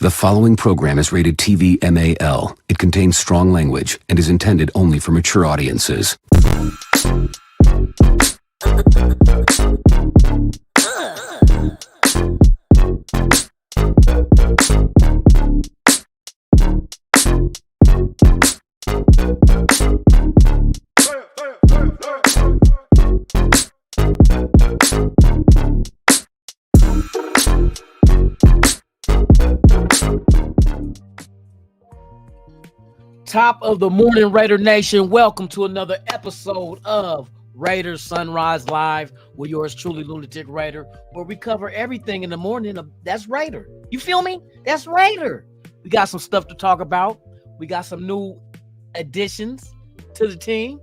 The following program is rated TV MAL. It contains strong language and is intended only for mature audiences. Top of the morning, Raider Nation. Welcome to another episode of Raiders Sunrise Live with yours truly, Lunatic Raider, where we cover everything in the morning. That's Raider. You feel me? That's Raider. We got some stuff to talk about. We got some new additions to the team,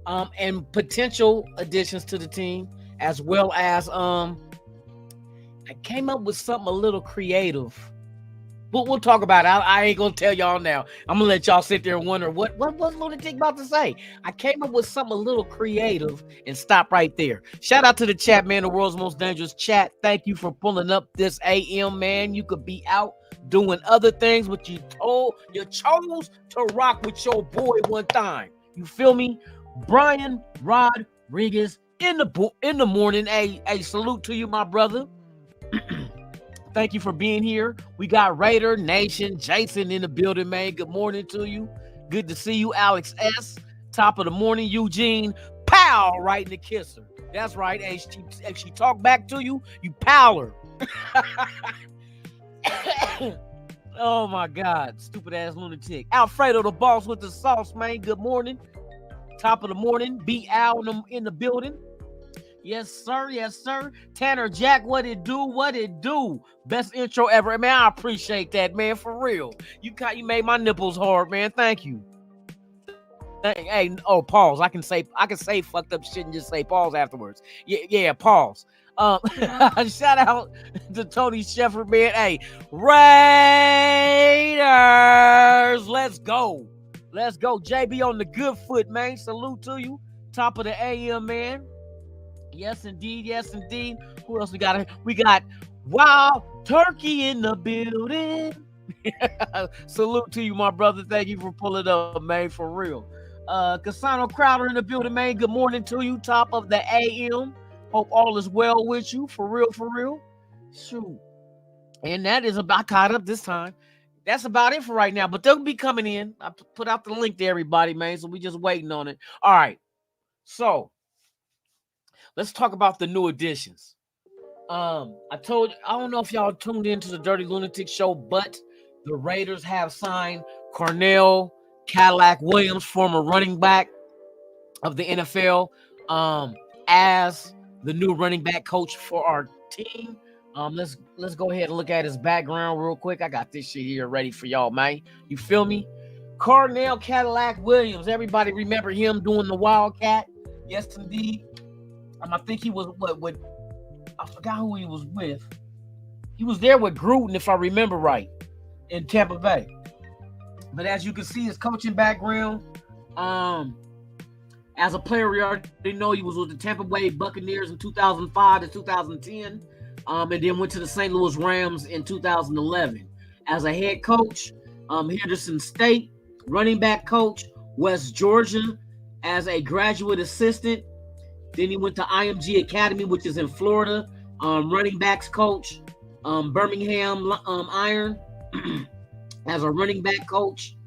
and potential additions to the team, as well as I came up with something a little creative. But we'll talk about it. I ain't gonna tell y'all now. I'm gonna let y'all sit there and wonder what was Lunatic about to say. I came up with something a little creative and stop right there. Shout out to the chat, man, the world's most dangerous chat. Thank you for pulling up this AM, man. You could be out doing other things, but you chose to rock with your boy one time. You feel me? Brian Rodriguez in the morning. Hey, salute to you, my brother. Thank you for being here. We got Raider Nation, Jason in the building, man. Good morning to you. Good to see you, Alex S. Top of the morning, Eugene. Pow, right in the kisser. That's right. If she talk back to you, you pow her. Oh, my God. Stupid ass lunatic. Alfredo, the boss with the sauce, man. Good morning. Top of the morning. Be Al in the building. Yes, sir. Yes, sir. Tanner Jack, what it do? What it do? Best intro ever. Man, I appreciate that, man. For real. You made my nipples hard, man. Thank you. Hey, pause. I can say fucked up shit and just say pause afterwards. Yeah, pause. Shout out to Tony Shepard, man. Hey, Raiders. Let's go. Let's go. JB on the good foot, man. Salute to you. Top of the AM, man. Yes, indeed. Yes, indeed. Who else we got? We got Wild Turkey in the building. Salute to you, my brother. Thank you for pulling up, man, for real. Cassano Crowder in the building, man. Good morning to you. Top of the AM. Hope all is well with you. For real, for real. Shoot. And that is about caught up this time. That's about it for right now. But they'll be coming in. I put out the link to everybody, man. So we just waiting on it. All right. So let's talk about the new additions. I don't know if y'all tuned into the Dirty Lunatic show, but the Raiders have signed Cornell Cadillac Williams, former running back of the NFL, as the new running back coach for our team. Let's go ahead and look at his background real quick. I got this shit here ready for y'all, man. You feel me? Cornell Cadillac Williams. Everybody remember him doing the Wildcat? Yes, indeed. I think he was I forgot who he was with. He was there with Gruden, if I remember right, in Tampa Bay. But as you can see, his coaching background, as a player, we already know he was with the Tampa Bay Buccaneers in 2005 to 2010, and then went to the St. Louis Rams in 2011. As a head coach, Henderson State, running back coach, West Georgia, as a graduate assistant. Then he went to IMG Academy, which is in Florida, running backs coach, Birmingham Iron, as a running back coach.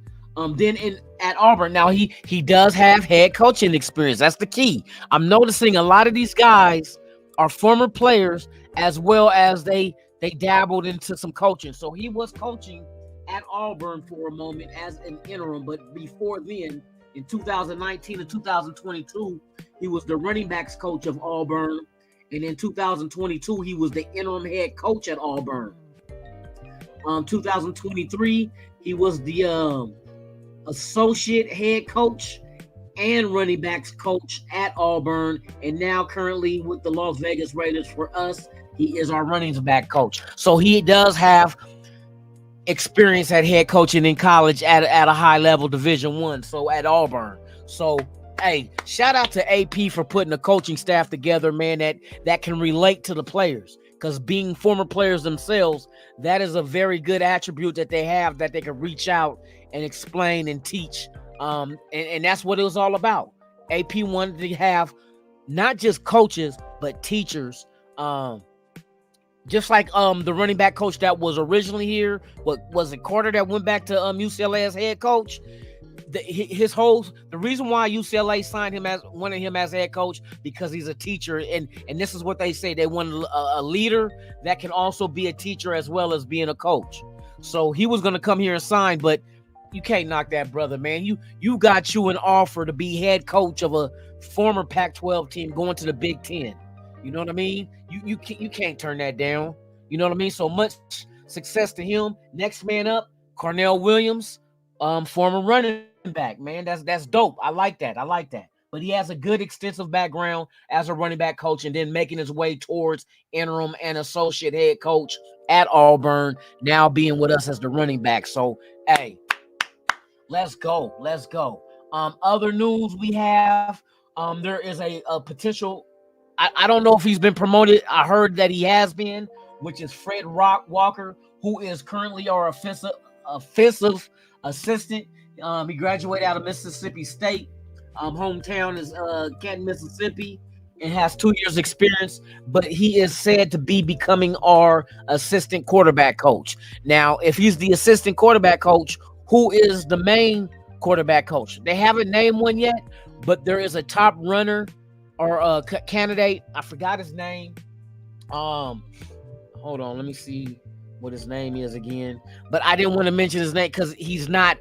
Then at Auburn. Now he does have head coaching experience. That's the key. I'm noticing a lot of these guys are former players, as well as they dabbled into some coaching. So he was coaching at Auburn for a moment as an interim, but before then, in 2019 and 2022, he was the running backs coach of Auburn. And in 2022, he was the interim head coach at Auburn. 2023, he was the associate head coach and running backs coach at Auburn. And now currently with the Las Vegas Raiders for us, he is our running back coach. So he does have experience at head coaching in college at a high level, Division I, so at Auburn. So hey, shout out to AP for putting a coaching staff together, man, that can relate to the players. because being former players themselves, that is a very good attribute that they have, that they can reach out and explain and teach. And that's what it was all about. AP wanted to have not just coaches, but teachers. Just like the running back coach that was originally here, what was it, Carter, that went back to UCLA as head coach? The reason why UCLA wanted him as head coach, because he's a teacher, and this is what they say, they want a leader that can also be a teacher as well as being a coach. So he was going to come here and sign, but you can't knock that, brother, man. You got you an offer to be head coach of a former Pac-12 team going to the Big Ten. You know what I mean? You can't turn that down. You know what I mean? So much success to him. Next man up, Cornell Williams, former running back, man. That's dope. I like that. But he has a good extensive background as a running back coach, and then making his way towards interim and associate head coach at Auburn, now being with us as the running back. So, hey, let's go. Other news we have, there is a potential, I don't know if he's been promoted. I heard that he has been, which is Fred Walker, who is currently our offensive assistant. He graduated out of Mississippi State. Hometown is Canton, Mississippi, and has 2 years experience, but he is said to be becoming our assistant quarterback coach. Now, if he's the assistant quarterback coach, who is the main quarterback coach? They haven't named one yet, but there is a top runner or a candidate. I forgot his name. Hold on, let me see what his name is again. But I didn't want to mention his name because he's not.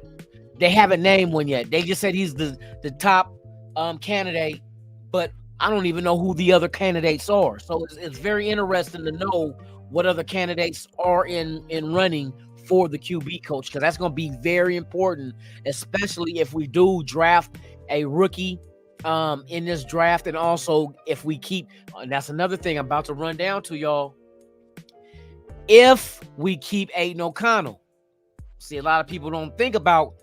They haven't named one yet. They just said he's the top candidate, but I don't even know who the other candidates are. So it's very interesting to know what other candidates are in running for the QB coach, because that's going to be very important, especially if we do draft a rookie in this draft, and also if we keep, and that's another thing I'm about to run down to y'all, if we keep Aiden O'Connell. See, a lot of people don't think about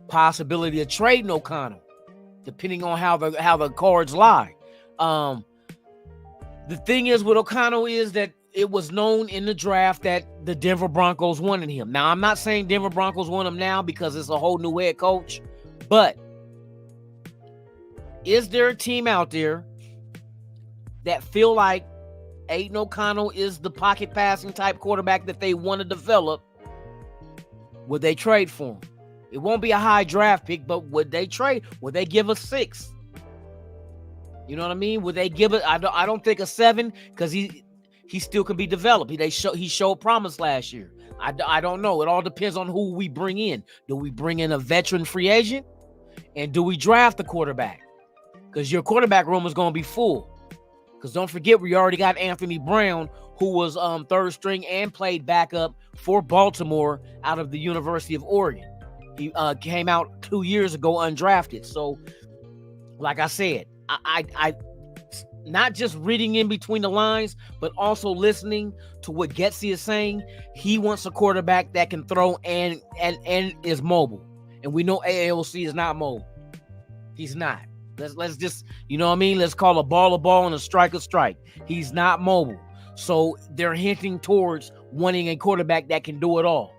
possibility of trading O'Connell, depending on how the cards lie. The thing is with O'Connell is that it was known in the draft that the Denver Broncos wanted him. Now, I'm not saying Denver Broncos want him now because it's a whole new head coach, but is there a team out there that feel like Aiden O'Connell is the pocket passing type quarterback that they want to develop? Would they trade for him? It won't be a high draft pick, but would they trade? Would they give a 6? You know what I mean? Would they give it? I don't think a 7, because he still can be developed. He showed promise last year. I don't know. It all depends on who we bring in. Do we bring in a veteran free agent? And do we draft the quarterback? Because your quarterback room is going to be full. Because don't forget, we already got Anthony Brown, who was third string and played backup for Baltimore out of the University of Oregon. He came out 2 years ago undrafted. So, like I said, I not just reading in between the lines, but also listening to what Getsy is saying. He wants a quarterback that can throw and is mobile. And we know AAOC is not mobile. He's not. Let's just, you know what I mean? Let's call a ball and a strike a strike. He's not mobile. So they're hinting towards wanting a quarterback that can do it all.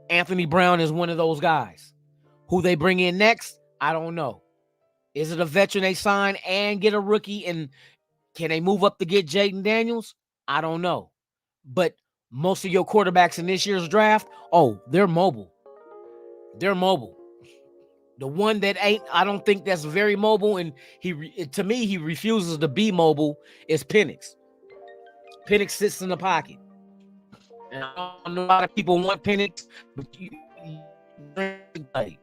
Anthony Brown is one of those guys. Who they bring in next, I don't know. Is it a veteran they sign and get a rookie? And can they move up to get Jaden Daniels? I don't know. But most of your quarterbacks in this year's draft, they're mobile. They're mobile. The one that ain't, I don't think that's very mobile, and he refuses to be mobile, is Penix. Penix sits in the pocket. And I know a lot of people want Penix, but you play.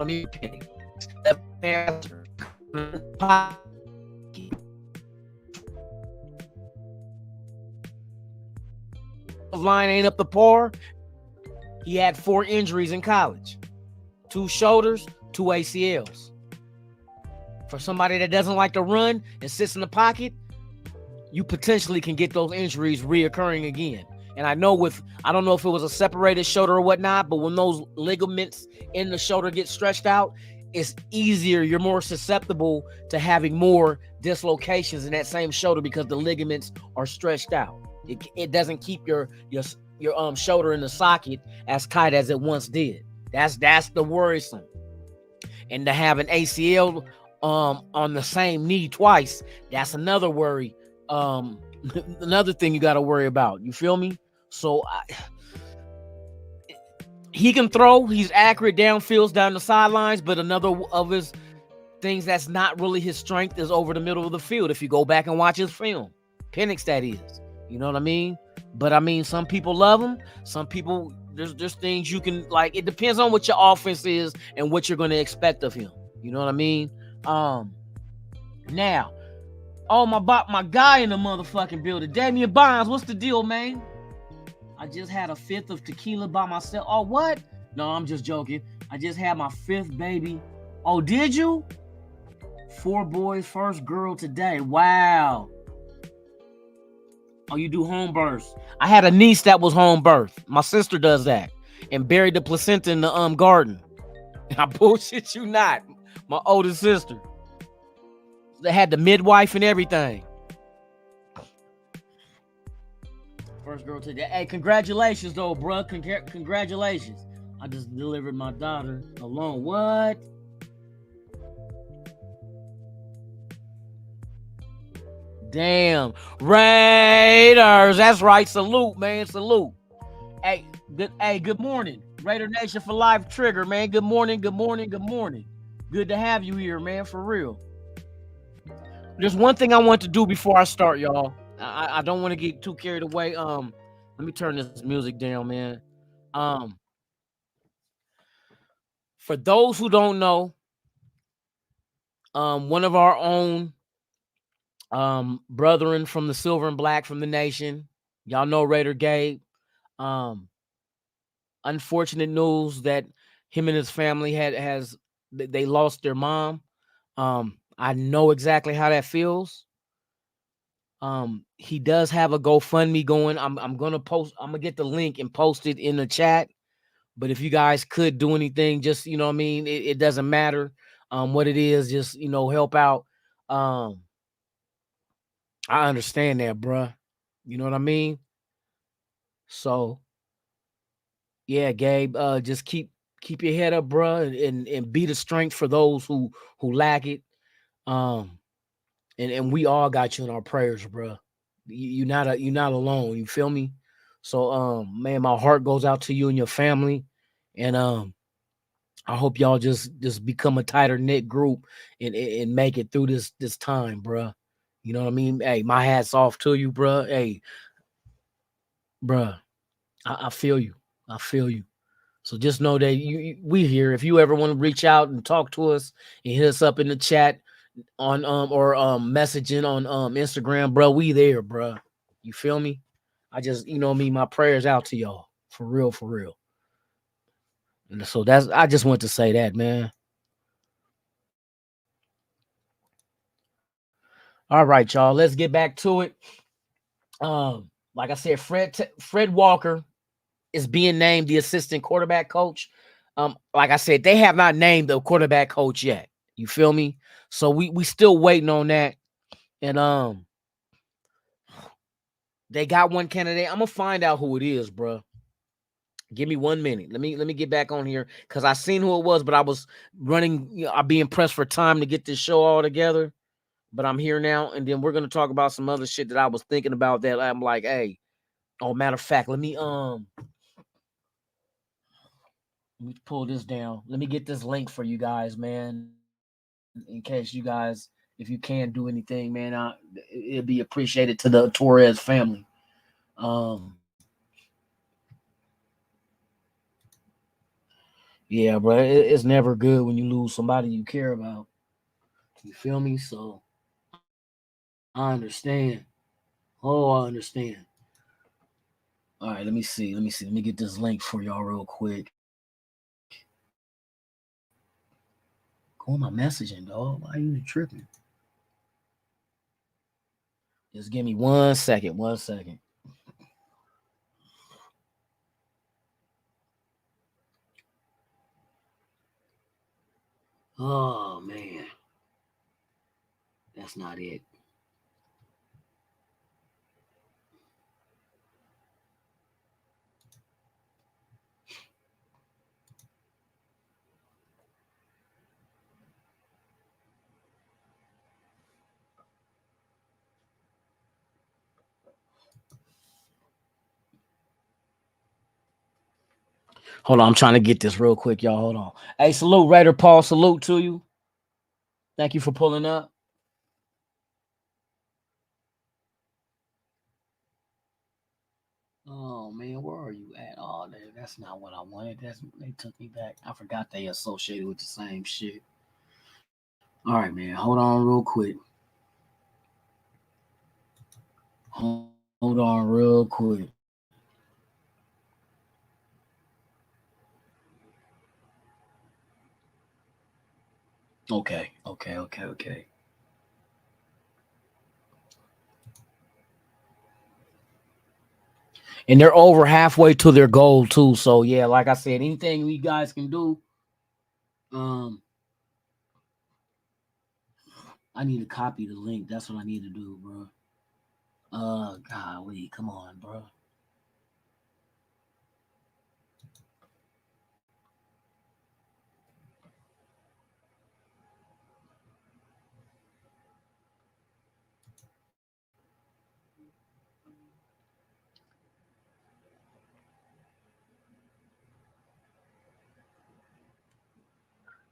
I mean, Penix. That passer. Line ain't up to par. He had 4 injuries in college. 2 shoulders, 2 ACLs. For somebody that doesn't like to run and sits in the pocket, you potentially can get those injuries reoccurring again. And I don't know if it was a separated shoulder or whatnot, but when those ligaments in the shoulder get stretched out, it's easier. You're more susceptible to having more dislocations in that same shoulder because the ligaments are stretched out. It doesn't keep your shoulder in the socket as tight as it once did. That's the worrisome. And to have an ACL on the same knee twice, that's another worry. Another thing you got to worry about. You feel me? So he can throw. He's accurate downfields, down the sidelines, but another of his things that's not really his strength is over the middle of the field. If you go back and watch his film, Penix, that is. You know what I mean? But I mean, some people love him. Some people, there's things you can like. It depends on what your offense is and what you're going to expect of him. You know what I mean? Now, my guy in the motherfucking building, Damian Bonds. What's the deal, man? I just had a fifth of tequila by myself. Oh, what? No, I'm just joking. I just had my fifth baby. Oh, did you? 4 boys, first girl today. Wow. Oh, you do home births. I had a niece that was home birth. My sister does that. And buried the placenta in the garden. I bullshit you not. My oldest sister. They had the midwife and everything. First girl today. Hey, congratulations though, bro. Congratulations. I just delivered my daughter alone. What? Damn. Raiders. That's right. Salute, man. Salute. Hey, good morning. Raider Nation for Life Trigger, man. Good morning. Good to have you here, man, for real. There's one thing I want to do before I start, y'all. I don't want to get too carried away. Let me turn this music down, man. For those who don't know, one of our own brethren from the Silver and Black from the Nation, y'all know Raider Gabe. Unfortunate news that him and his family they lost their mom. I know exactly how that feels. He does have a GoFundMe going. I'm gonna get the link and post it in the chat. But if you guys could do anything, just you know what I mean, it doesn't matter what it is, just help out. I understand that, bruh. You know what I mean? So yeah, Gabe, just keep your head up, bruh, and be the strength for those who lack it. And we all got you in our prayers, bruh. You're not alone. You feel me? So man, my heart goes out to you and your family, and I hope y'all just become a tighter knit group and make it through this time, bruh. You know what I mean? Hey, my hat's off to you, bruh. Hey, bruh, I feel you. I feel you. So just know that we here. If you ever want to reach out and talk to us and hit us up in the chat on or messaging on Instagram, bro, we there, bro. You feel me? I just my prayers out to y'all for real, for real. And so I just want to say that, man. All right, y'all. Let's get back to it. Like I said, Fred Walker is being named the assistant quarterback coach. Like I said, they have not named the quarterback coach yet. You feel me? So we still waiting on that. And they got one candidate. I'm gonna find out who it is, bro. Give me 1 minute. Let me get back on here because I seen who it was, but I was running. I'll be pressed for time to get this show all together. But I'm here now, and then we're gonna talk about some other shit that I was thinking about that I'm like, hey. Oh, matter of fact, let me pull this down. Let me get this link for you guys, man. In case you guys, if you can do anything, man, it'd be appreciated to the Torres family. Yeah, bro, it's never good when you lose somebody you care about. You feel me? So I understand. Oh, I understand. All right, let me see. Let me get this link for y'all real quick. Go on my messaging, dog. Why are you tripping? Just give me 1 second. 1 second. Oh man, that's not it. Hold on, I'm trying to get this real quick, y'all. Hold on. Hey, salute, Raider Paul. Salute to you. Thank you for pulling up. Oh man, where are you at? Oh, that's not what I wanted. They took me back. I forgot they associated with the same shit. All right, man. Hold on, real quick. Hold on, real quick. Okay. And they're over halfway to their goal too. So yeah, like I said, anything you guys can do. Um, I need to copy the link. That's what I need to do, bro. Golly, come on, bro.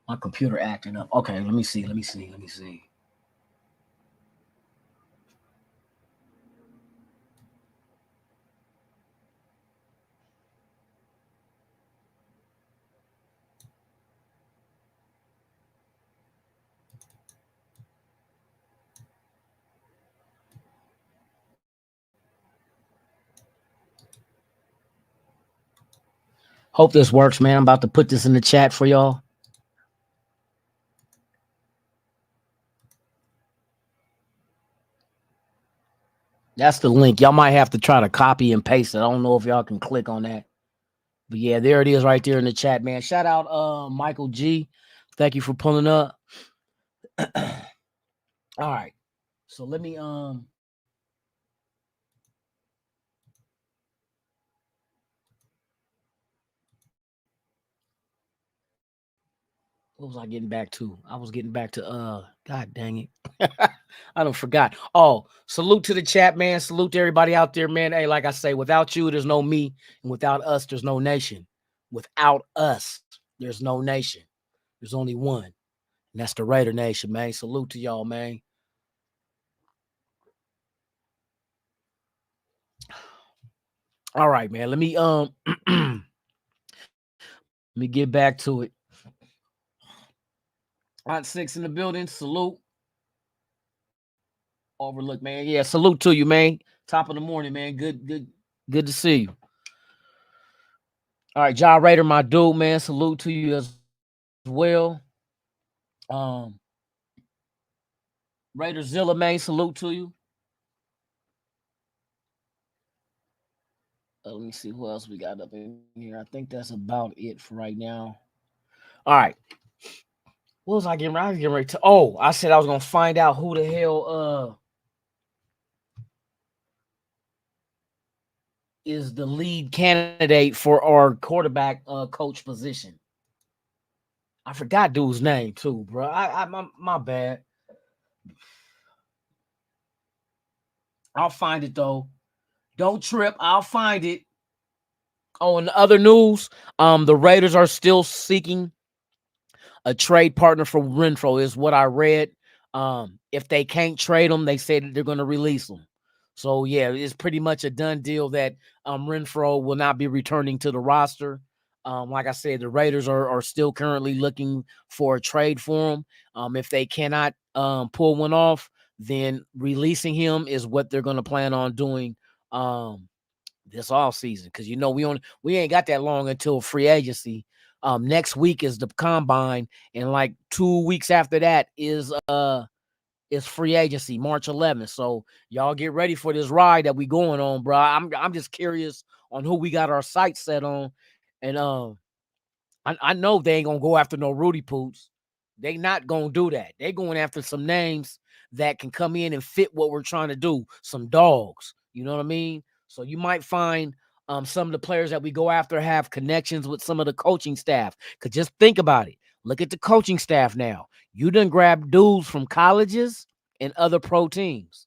My computer acting up. Okay, let me see. Hope this works, man. I'm about to put this in the chat for y'all. That's the link. Y'all might have to try to copy and paste it. I don't know if y'all can click on that. But yeah, there it is right there in the chat, man. Shout out Michael G. Thank you for pulling up. All right. So let me what was I getting back to? I was getting back to God dang it. I don't forgot. Oh, salute to the chat, man. Salute to everybody out there, man. Hey, like I say, without you, there's no me, and without us, there's no nation. Without us, there's no nation. There's only one, and that's the Raider Nation, man. Salute to y'all, man. All right, man. Let me let me get back to it. Aunt Six in the building. Salute. Overlook, man. Yeah, salute to you, man. Top of the morning, man. Good to see you. All right, John Raider, my dude, man. Salute to you as well. Um, Raider Zilla, man. Salute to you. Let me see who else we got up in here. I think that's about it for right now. All right. What was I getting ready? I was getting ready to. Oh, I said I was gonna find out who the hell is the lead candidate for our quarterback coach position. I forgot dude's name too, bro. My bad. I'll find it though. Don't trip. I'll find it. Oh, in the other news, the Raiders are still seeking a trade partner for Renfro, is what I read. If they can't trade him, they say that they're going to release him. So yeah, it's pretty much a done deal that Renfro will not be returning to the roster. Like I said, the Raiders are still currently looking for a trade for him. If they cannot pull one off, then releasing him is what they're going to plan on doing this off season, because we ain't got that long until free agency. Next week is the combine, and like 2 weeks after that is free agency, March 11th. So y'all get ready for this ride that we going on, bro. I'm just curious on who we got our sights set on, and I know they ain't gonna go after no Rudy Poots. They not gonna do that. They going after some names that can come in and fit what we're trying to do. Some dogs. You know what I mean? So you might find some of the players that we go after have connections with some of the coaching staff. Cause just think about it. Look at the coaching staff now. You done grab dudes from colleges and other pro teams.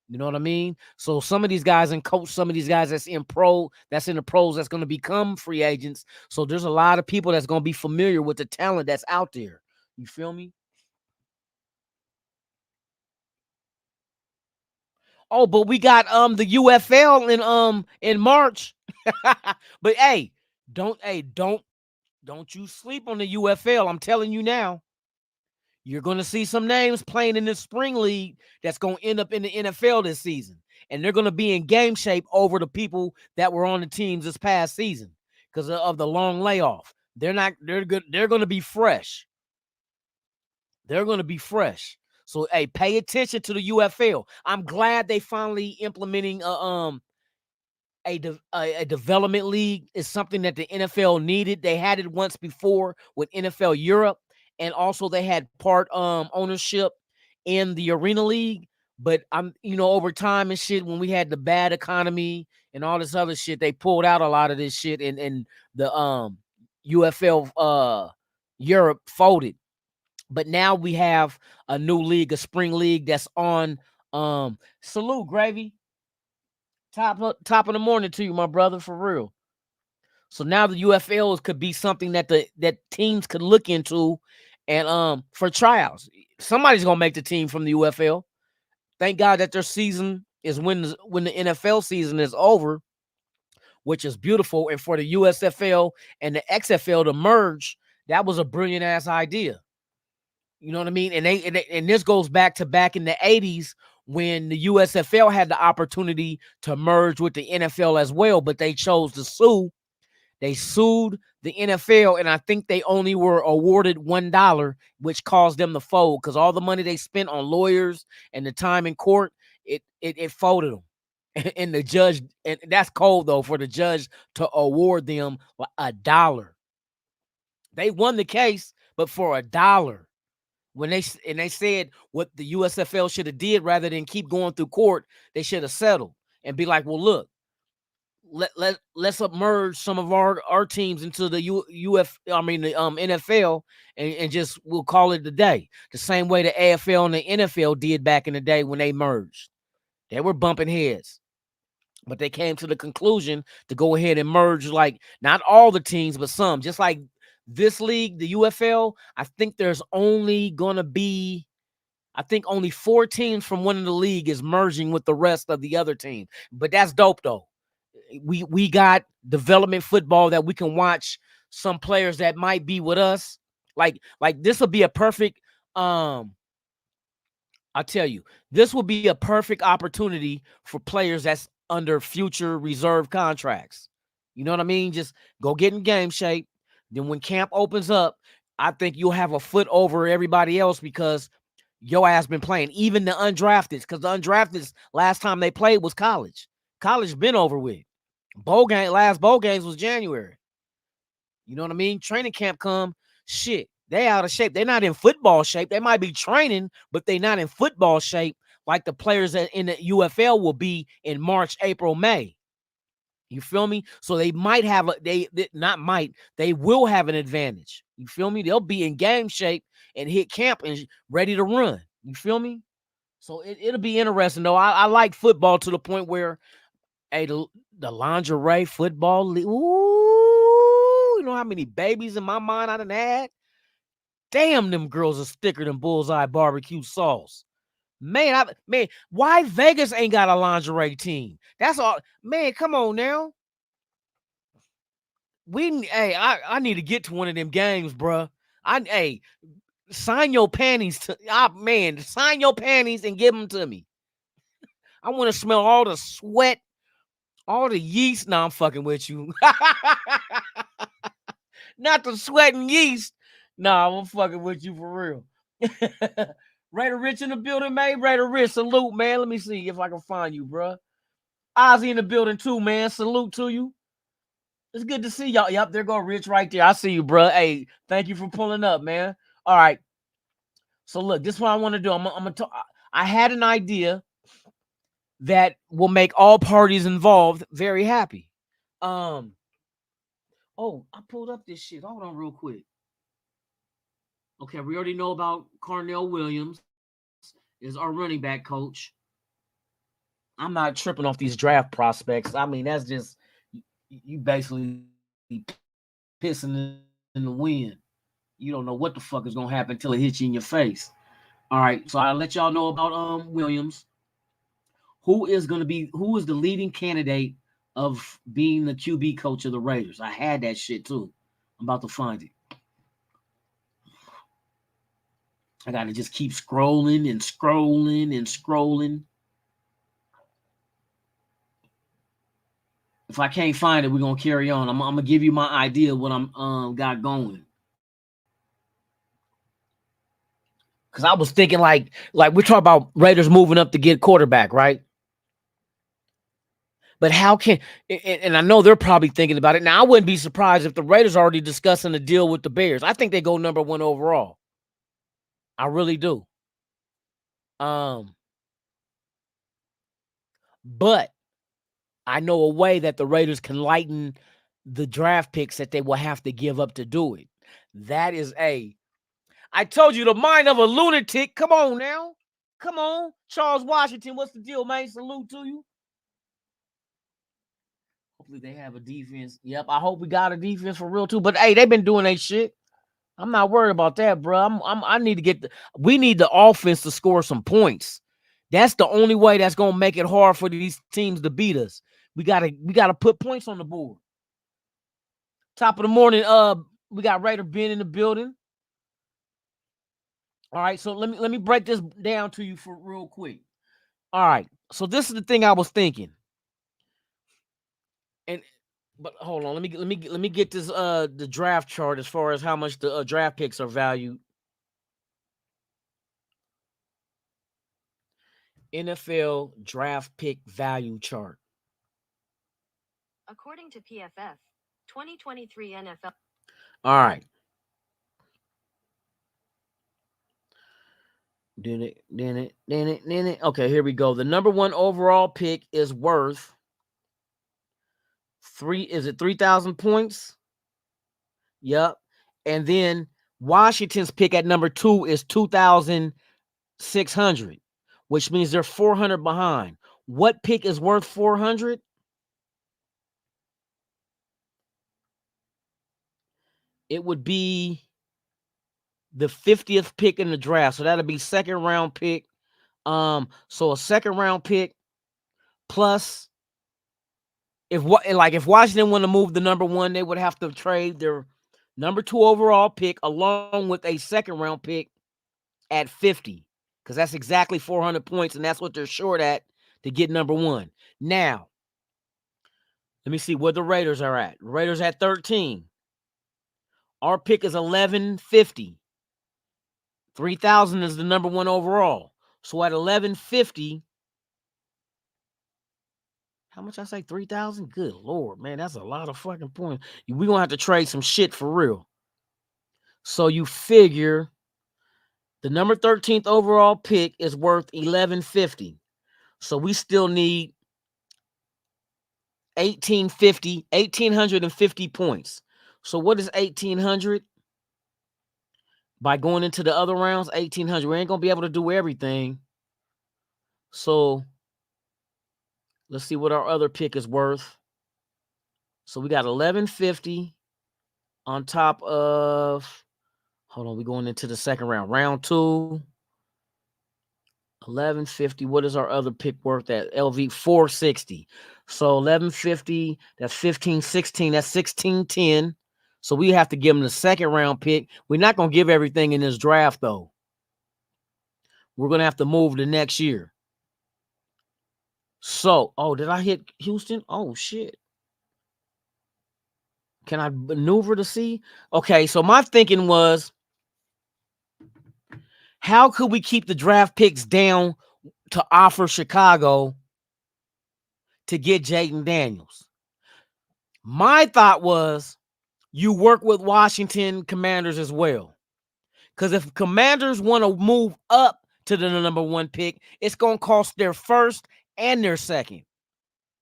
You know what I mean? So some of these guys and coach some of these guys that's in the pros, that's going to become free agents. So there's a lot of people that's going to be familiar with the talent that's out there. You feel me? Oh, but we got the UFL in March. But don't you sleep on the UFL. I'm telling you now. You're going to see some names playing in the spring league that's going to end up in the NFL this season. And they're going to be in game shape over the people that were on the teams this past season because of the long layoff. They're good. They're going to be fresh. They're going to be fresh. So, hey, pay attention to the UFL. I'm glad they finally implementing a development league is something that the NFL needed. They had it once before with NFL Europe, and also they had part ownership in the Arena League. But over time and shit, when we had the bad economy and all this other shit, they pulled out a lot of this shit, and the UFL Europe folded. But now we have a new league, a spring league that's on. Salute, Gravy. Top of the morning to you, my brother, for real. So now the UFLs could be something that that teams could look into, and for tryouts. Somebody's gonna make the team from the UFL. Thank God that their season is when the NFL season is over, which is beautiful. And for the USFL and the XFL to merge, that was a brilliant ass idea. You know what I mean? And this goes back in the 80s when the USFL had the opportunity to merge with the NFL as well, but they chose to sue. They sued the NFL, and I think they only were awarded $1, which caused them to fold because all the money they spent on lawyers and the time in court, it folded them. And the judge, and that's cold though, for the judge to award them $1. They won the case, but for $1. When they said what the USFL should have did rather than keep going through court, they should have settled and be like, well, look, let's submerge some of our teams into the NFL, and just we'll call it the day. The same way the AFL and the NFL did back in the day when they merged. They were bumping heads, but they came to the conclusion to go ahead and merge, like not all the teams, but some. Just like this league, the UFL, I think there's only gonna be, I think only 4 teams from one of the league is merging with the rest of the other team. But that's dope though. We got development football that we can watch some players that might be with us. Like this will be a perfect I tell you, this will be a perfect opportunity for players that's under future reserve contracts. You know what I mean? Just go get in game shape. Then when camp opens up, I think you'll have a foot over everybody else because your ass been playing. Even the undrafted, because the undrafted last time they played was college. College been over with. Last bowl games was January. You know what I mean? Training camp come, shit. They out of shape. They're not in football shape. They might be training, but they not in football shape like the players that in the UFL will be in March, April, May. You feel me? So they might have they will have an advantage. You feel me? They'll be in game shape and hit camp and ready to run. You feel me? So it'll be interesting though. I like football to the point where, hey, the lingerie football league. Ooh, you know how many babies in my mind I done had? Damn, them girls are thicker than bullseye barbecue sauce. Man, why Vegas ain't got a lingerie team? That's all. Man, come on now. I need to get to one of them games, bruh. Sign your panties sign your panties and give them to me. I want to smell all the sweat, all the yeast. Nah, I'm fucking with you. Not the sweat and yeast. Nah, I'm fucking with you for real. Raider Rich in the building, man. Raider Rich, salute, man. Let me see if I can find you, bro. Ozzy in the building too, man. Salute to you. It's good to see y'all. Yep, there go Rich right there. I see you, bro. Hey, thank you for pulling up, man. All right. So look, this is what I want to do. I'm gonna talk. I had an idea that will make all parties involved very happy. Um. Oh, I pulled up this shit. Hold on, real quick. Okay, we already know about Carnell Williams is our running back coach. I'm not tripping off these draft prospects. I mean, that's just you basically pissing in the wind. You don't know what the fuck is gonna happen until it hits you in your face. All right, so I'll let y'all know about Williams. Who is the leading candidate of being the QB coach of the Raiders? I had that shit too. I'm about to find it. I gotta just keep scrolling and scrolling and scrolling. If I can't find it, we're gonna carry on. I'm gonna give you my idea of what I'm got going. Cause I was thinking like we're talking about Raiders moving up to get quarterback, right? But how can and I know they're probably thinking about it. Now I wouldn't be surprised if the Raiders are already discussing a deal with the Bears. I think they go number 1 overall. I really do. But I know a way that the Raiders can lighten the draft picks that they will have to give up to do it. That is I told you the mind of a lunatic. Come on now. Come on. Charles Washington, what's the deal, man? Salute to you. Hopefully they have a defense. Yep, I hope we got a defense for real too. But hey, they've been doing their shit. I'm not worried about that, bro. I need to get we need the offense to score some points. That's the only way that's gonna make it hard for these teams to beat us. We gotta put points on the board. Top of the morning, we got Raider Ben in the building. All right, so let me break this down to you for real quick. All right, so this is the thing I was thinking, and but hold on, let me get this the draft chart as far as how much the draft picks are valued. NFL draft pick value chart. According to PFF, 2023 NFL. All right. Then it. Okay, here we go. The number 1 overall pick is worth 3,000 points? Yep. And then Washington's pick at number 2 is 2,600, which means they're 400 behind. What pick is worth 400? It would be the 50th pick in the draft. So that'll be second round pick. So a second round pick plus if Washington want to move the number 1, they would have to trade their number 2 overall pick along with a second round pick at 50, because that's exactly 400 points, and that's what they're short at to get number 1. Now, let me see where the Raiders are at. Raiders at 13. Our pick is 1150. 3,000 is the number 1 overall. So at 1150, how much I say? 3,000? Good Lord, man, that's a lot of fucking points. We're going to have to trade some shit for real. So you figure the number 13th overall pick is worth 1150. So we still need 1,850 points. So what is 1,800? By going into the other rounds, 1,800. We ain't going to be able to do everything. So let's see what our other pick is worth. So we got 1,150 on top of, hold on, we're going into the second round. Round 2, 1,150. What is our other pick worth at? LV 460. So 1,150, that's 15, 16, that's 1610. So we have to give them the second round pick. We're not going to give everything in this draft, though. We're going to have to move to next year. So, oh, did I hit Houston? Oh, shit. Can I maneuver to see? Okay, so my thinking was, how could we keep the draft picks down to offer Chicago to get Jaden Daniels? My thought was, you work with Washington Commanders as well. Because if Commanders want to move up to the number 1 pick, it's going to cost their first and their second.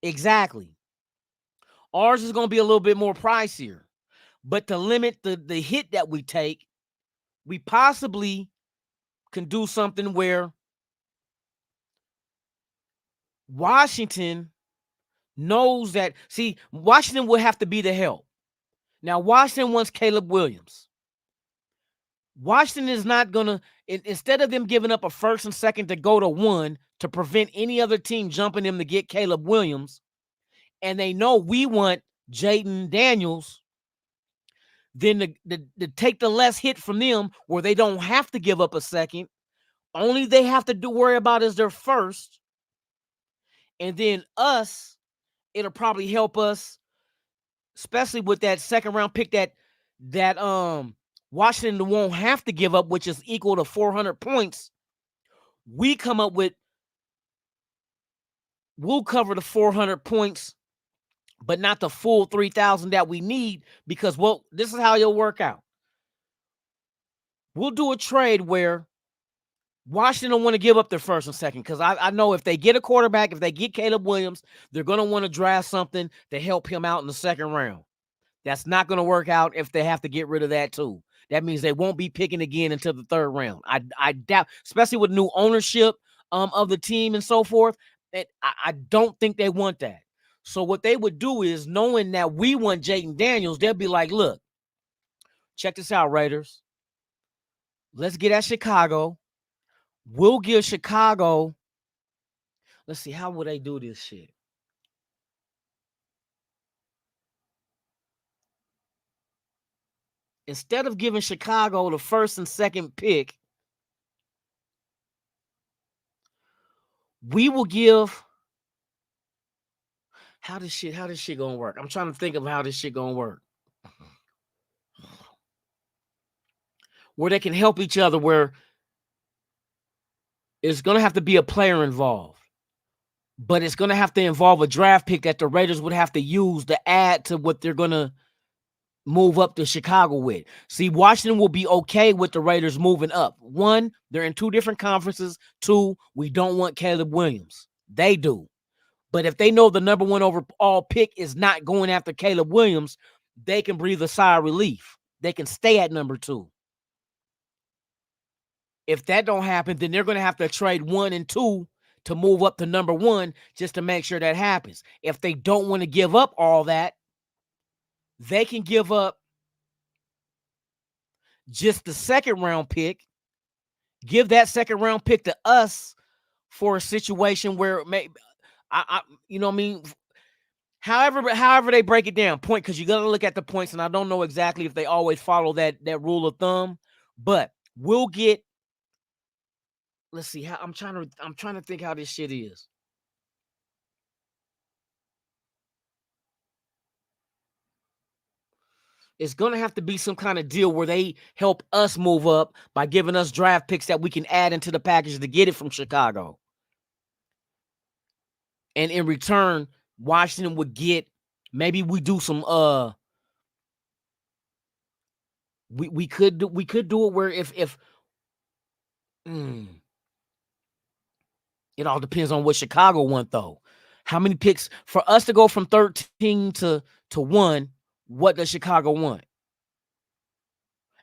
Exactly. Ours is going to be a little bit more pricier. But to limit the hit that we take, we possibly can do something where Washington knows that. See, Washington will have to be the help. Now, Washington wants Caleb Williams. Washington is not going to, instead of them giving up a first and second to go to 1 to prevent any other team jumping them to get Caleb Williams, and they know we want Jaden Daniels, then to take the less hit from them where they don't have to give up a second. Only they have to worry about is their first. And then us, it'll probably help us, especially with that second round pick that Washington won't have to give up, which is equal to 400 points. We'll cover the 400 points, but not the full 3,000 that we need, because, well, this is how it'll work out. We'll do a trade where Washington don't want to give up their first and second, because I know if they get a quarterback, if they get Caleb Williams, they're going to want to draft something to help him out in the second round. That's not going to work out if they have to get rid of that too. That means they won't be picking again until the third round. I doubt, especially with new ownership of the team and so forth, that I don't think they want that. So what they would do is, knowing that we want Jaden Daniels, they'll be like, look, check this out, Raiders. Let's get at Chicago. We'll give Chicago, let's see, how would they do this shit? Instead of giving Chicago the first and second pick, we will give, how this shit gonna work? I'm trying to think of how this shit gonna work. Where they can help each other, where it's gonna have to be a player involved, but it's gonna have to involve a draft pick that the Raiders would have to use to add to what they're gonna move up to Chicago with. See, Washington will be okay with the Raiders moving up. 1, they're in 2 different conferences. 2, we don't want Caleb Williams. They do. But if they know the number 1 overall pick is not going after Caleb Williams, they can breathe a sigh of relief. They can stay at number 2. If that don't happen, then they're going to have to trade 1 and 2 to move up to number 1 just to make sure that happens. If they don't want to give up all that, they can give up just the second round pick, give that second round pick to us for a situation where it may, you know what I mean? However they break it down, point, because you got to look at the points, and I don't know exactly if they always follow that rule of thumb, but we'll get, let's see, how I'm trying to think how this shit is. It's going to have to be some kind of deal where they help us move up by giving us draft picks that we can add into the package to get it from Chicago. And in return, Washington would get, maybe we do some we could do it where if it all depends on what Chicago want, though. How many picks for us to go from 13 to 1? What does Chicago want?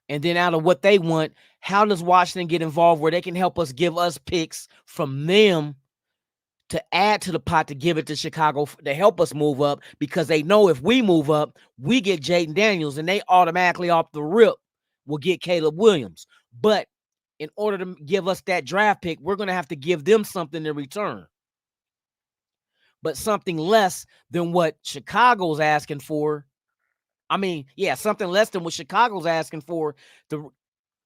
And then out of what they want, how does Washington get involved where they can help us, give us picks from them to add to the pot to give it to Chicago to help us move up? Because they know if we move up, we get Jaden Daniels, and they automatically off the rip will get Caleb Williams. But in order to give us that draft pick, we're going to have to give them something in return. But something less than what Chicago's asking for. I mean, yeah, something less than what Chicago's asking for,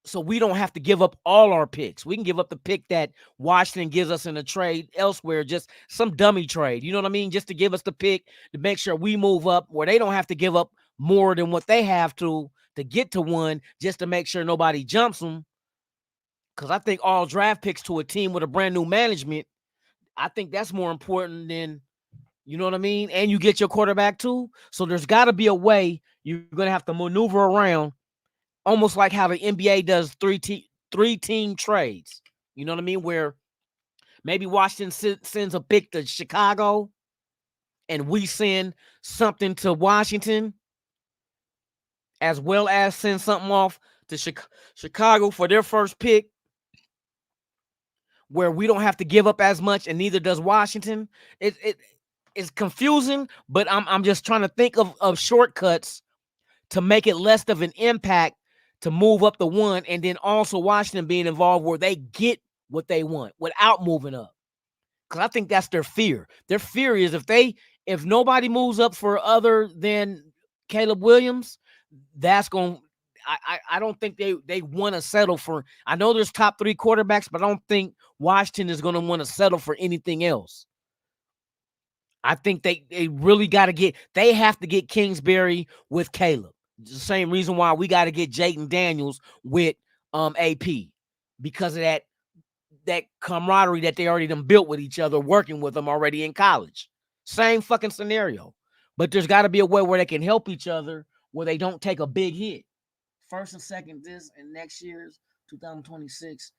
so we don't have to give up all our picks. We can give up the pick that Washington gives us in a trade elsewhere, just some dummy trade. You know what I mean? Just to give us the pick to make sure we move up, where they don't have to give up more than what they have to get to 1, just to make sure nobody jumps them. Because I think all draft picks to a team with a brand new management, I think that's more important than, you know what I mean? And you get your quarterback too. So there's got to be a way you're going to have to maneuver around almost like how the NBA does three team trades. You know what I mean? Where maybe Washington sends a pick to Chicago, and we send something to Washington, as well as send something off to Chicago for their first pick, where we don't have to give up as much, and neither does Washington. It's confusing, but I'm just trying to think of shortcuts to make it less of an impact to move up the one, and then also Washington being involved where they get what they want without moving up. Because I think that's their fear. Their fear is if nobody moves up for other than Caleb Williams, that's going. I don't think they want to settle for. I know there's top 3 quarterbacks, but I don't think Washington is going to want to settle for anything else. I think they really got to get. They have to get Kingsbury with Caleb. It's the same reason why we got to get Jayden Daniels with AP, because of that camaraderie that they already done built with each other, working with them already in college. Same fucking scenario. But there's got to be a way where they can help each other where they don't take a big hit. First and second this and next year's 2026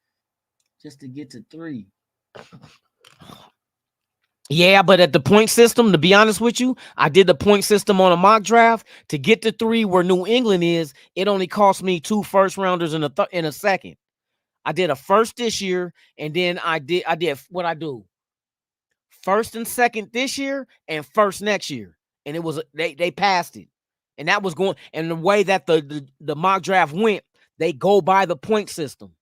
just to get to 3. Yeah, but at the point system, to be honest with you, I did the point system on a mock draft to get to 3 where New England is. It only cost me 2 first rounders in a second. I did a first this year, and then I did what I do. First and second this year and first next year. And it was they passed it. And that was going, and the way that the mock draft went, they go by the point system.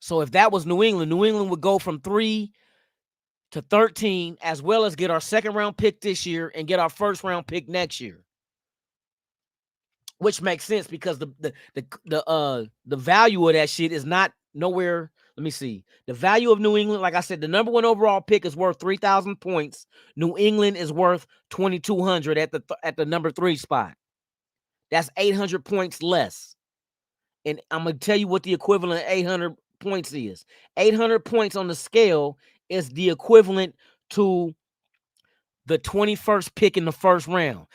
So if that was New England would go from 3 to 13, as well as get our second round pick this year and get our first round pick next year. Which makes sense because the value of that shit is not nowhere. Let me see. The value of New England, like I said, the number 1 overall pick is worth 3,000 points. New England is worth 2,200 at the number 3 spot. That's 800 points less. And I'm gonna tell you what the equivalent of 800 points is. 800 points on the scale is the equivalent to the 21st pick in the first round.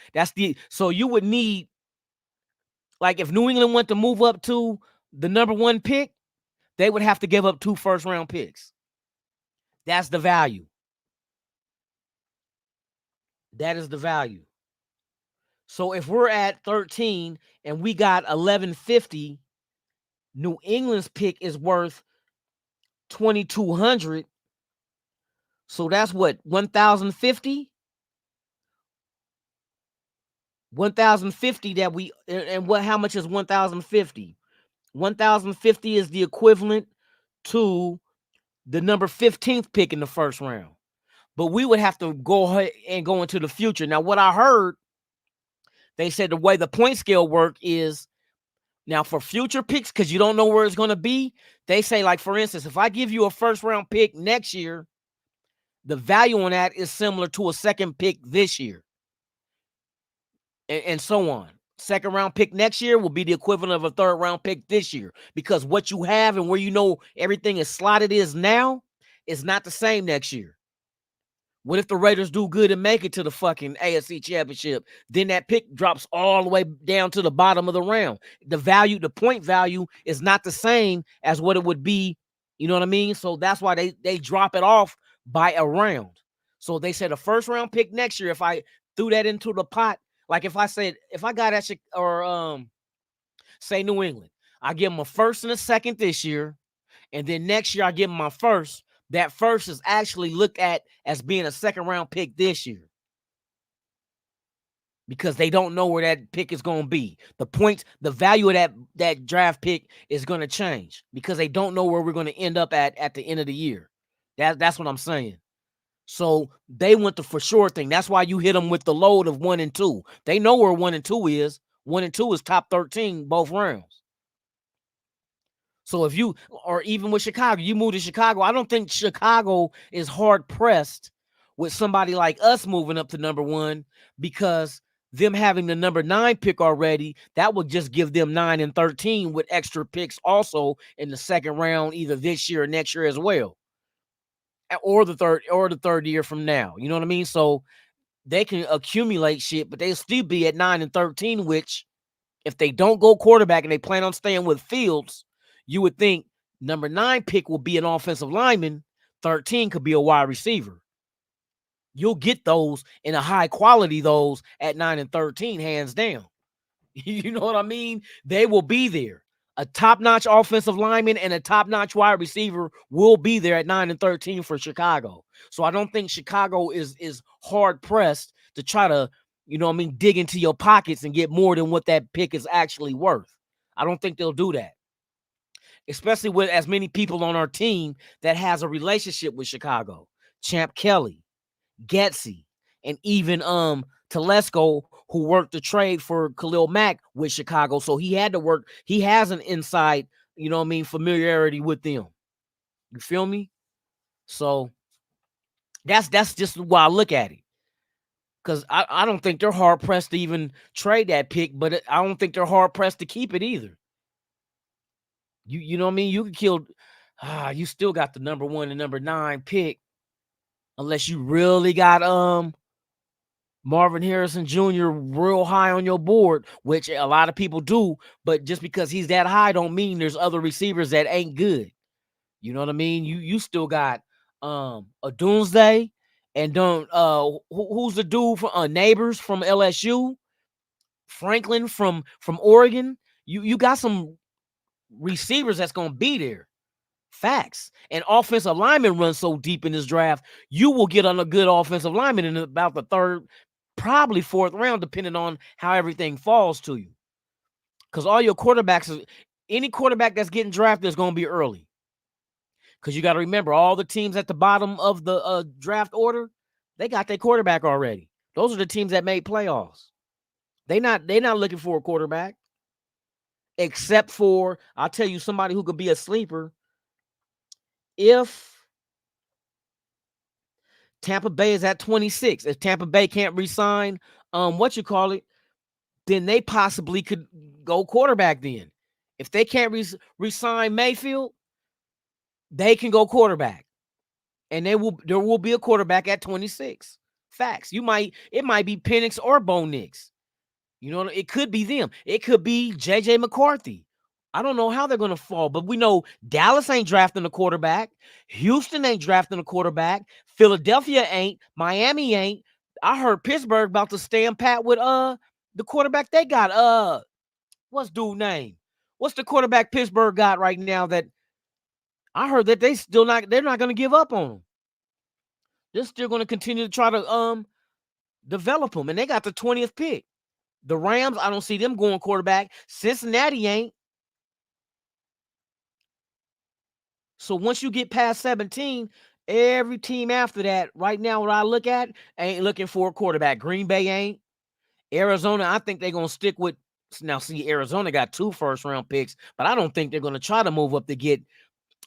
So you would need, like, if New England went to move up to the number 1 pick, they would have to give up 2 first round picks. That's the value. That is the value. So if we're at 13 and we got 1150, New England's pick is worth 2,200. So that's what, 1,050? 1,050 that we, and how much is 1,050? 1,050 is the equivalent to the number 15th pick in the first round. But we would have to go ahead and go into the future. Now, what I heard, they said the way the point scale work is, now for future picks, because you don't know where it's going to be, they say, like, for instance, if I give you a first round pick next year, the value on that is similar to a second pick this year. And so on. Second round pick next year will be the equivalent of a third round pick this year, because what you have and where you know everything is slotted is now is not the same next year. What if the Raiders do good and make it to the fucking AFC Championship? Then that pick drops all the way down to the bottom of the round. The point value is not the same as what it would be. You know what I mean? So that's why they drop it off by a round. So they said a first round pick next year, if I threw that into the pot, like if I got that shit, or say New England, I give them a first and a second this year, and then next year I give them my first. That first is actually looked at as being a second round pick this year, because they don't know where that pick is going to be. The value of that draft pick is going to change because they don't know where we're going to end up at the end of the year. That's what I'm saying. So they went the for sure thing. That's why you hit them with the load of 1 and 2. They know where 1 and 2 is. 1 and 2 is top 13 both rounds. So if you, or even with Chicago, you move to Chicago, I don't think Chicago is hard pressed with somebody like us moving up to number 1, because them having the number 9 pick already, that would just give them 9 and 13 with extra picks also in the second round, either this year or next year as well, or the third year from now. You know what I mean? So they can accumulate shit, but they'll still be at 9 and 13, which If they don't go quarterback and they plan on staying with Fields, you would think number 9 pick will be an offensive lineman, 13 could be a wide receiver. You'll get those in a high quality, those at 9 and 13, hands down. You know what I mean? They will be there. A top-notch offensive lineman and a top-notch wide receiver will be there at 9 and 13 for Chicago. So I don't think Chicago is hard pressed to try to, you know what I mean, dig into your pockets and get more than what that pick is actually worth. I don't think they'll do that. Especially with as many people on our team that has a relationship with Chicago. Champ Kelly, Getsy, and even Telesco, who worked the trade for Khalil Mack with Chicago. So he had to work. He has an inside, you know what I mean, familiarity with them. You feel me? So that's just why I look at it. Because I don't think they're hard pressed to even trade that pick, but I don't think they're hard pressed to keep it either. You know what I mean? You could kill. You still got the number 1 and number 9 pick, unless you really got Marvin Harrison Jr. real high on your board, which a lot of people do, but just because he's that high don't mean there's other receivers that ain't good. You know what I mean? You still got a Doomsday, and don't who's the dude from Neighbors from LSU, Franklin from Oregon. You got some receivers that's gonna be there. Facts. And offensive linemen run so deep in this draft, you will get on a good offensive lineman in about the 3rd, probably 4th round, depending on how everything falls to you. Because all your quarterbacks, any quarterback that's getting drafted is going to be early. Because you got to remember, all the teams at the bottom of the draft order, they got their quarterback already. Those are the teams that made playoffs. They're not looking for a quarterback, except for, I'll tell you, somebody who could be a sleeper. If Tampa Bay is at 26, if Tampa Bay can't re-sign, then they possibly could go quarterback then. If they can't re-sign Mayfield, they can go quarterback. And there will be a quarterback at 26. Facts. It might be Penix or Bo Nix. You know, it could be them. It could be J.J. McCarthy. I don't know how they're going to fall, but we know Dallas ain't drafting a quarterback. Houston ain't drafting a quarterback. Philadelphia ain't. Miami ain't. I heard Pittsburgh about to stand pat with the quarterback they got. What's dude name? What's the quarterback Pittsburgh got right now that I heard that they're not going to give up on him. They're still going to continue to try to develop him, and they got the 20th pick. The Rams, I don't see them going quarterback. Cincinnati ain't. So once you get past 17, every team after that, right now, what I look at, ain't looking for a quarterback. Green Bay ain't. Arizona, I think they're going to stick with. Now, see, Arizona got 2 first-round picks, but I don't think they're going to try to move up to get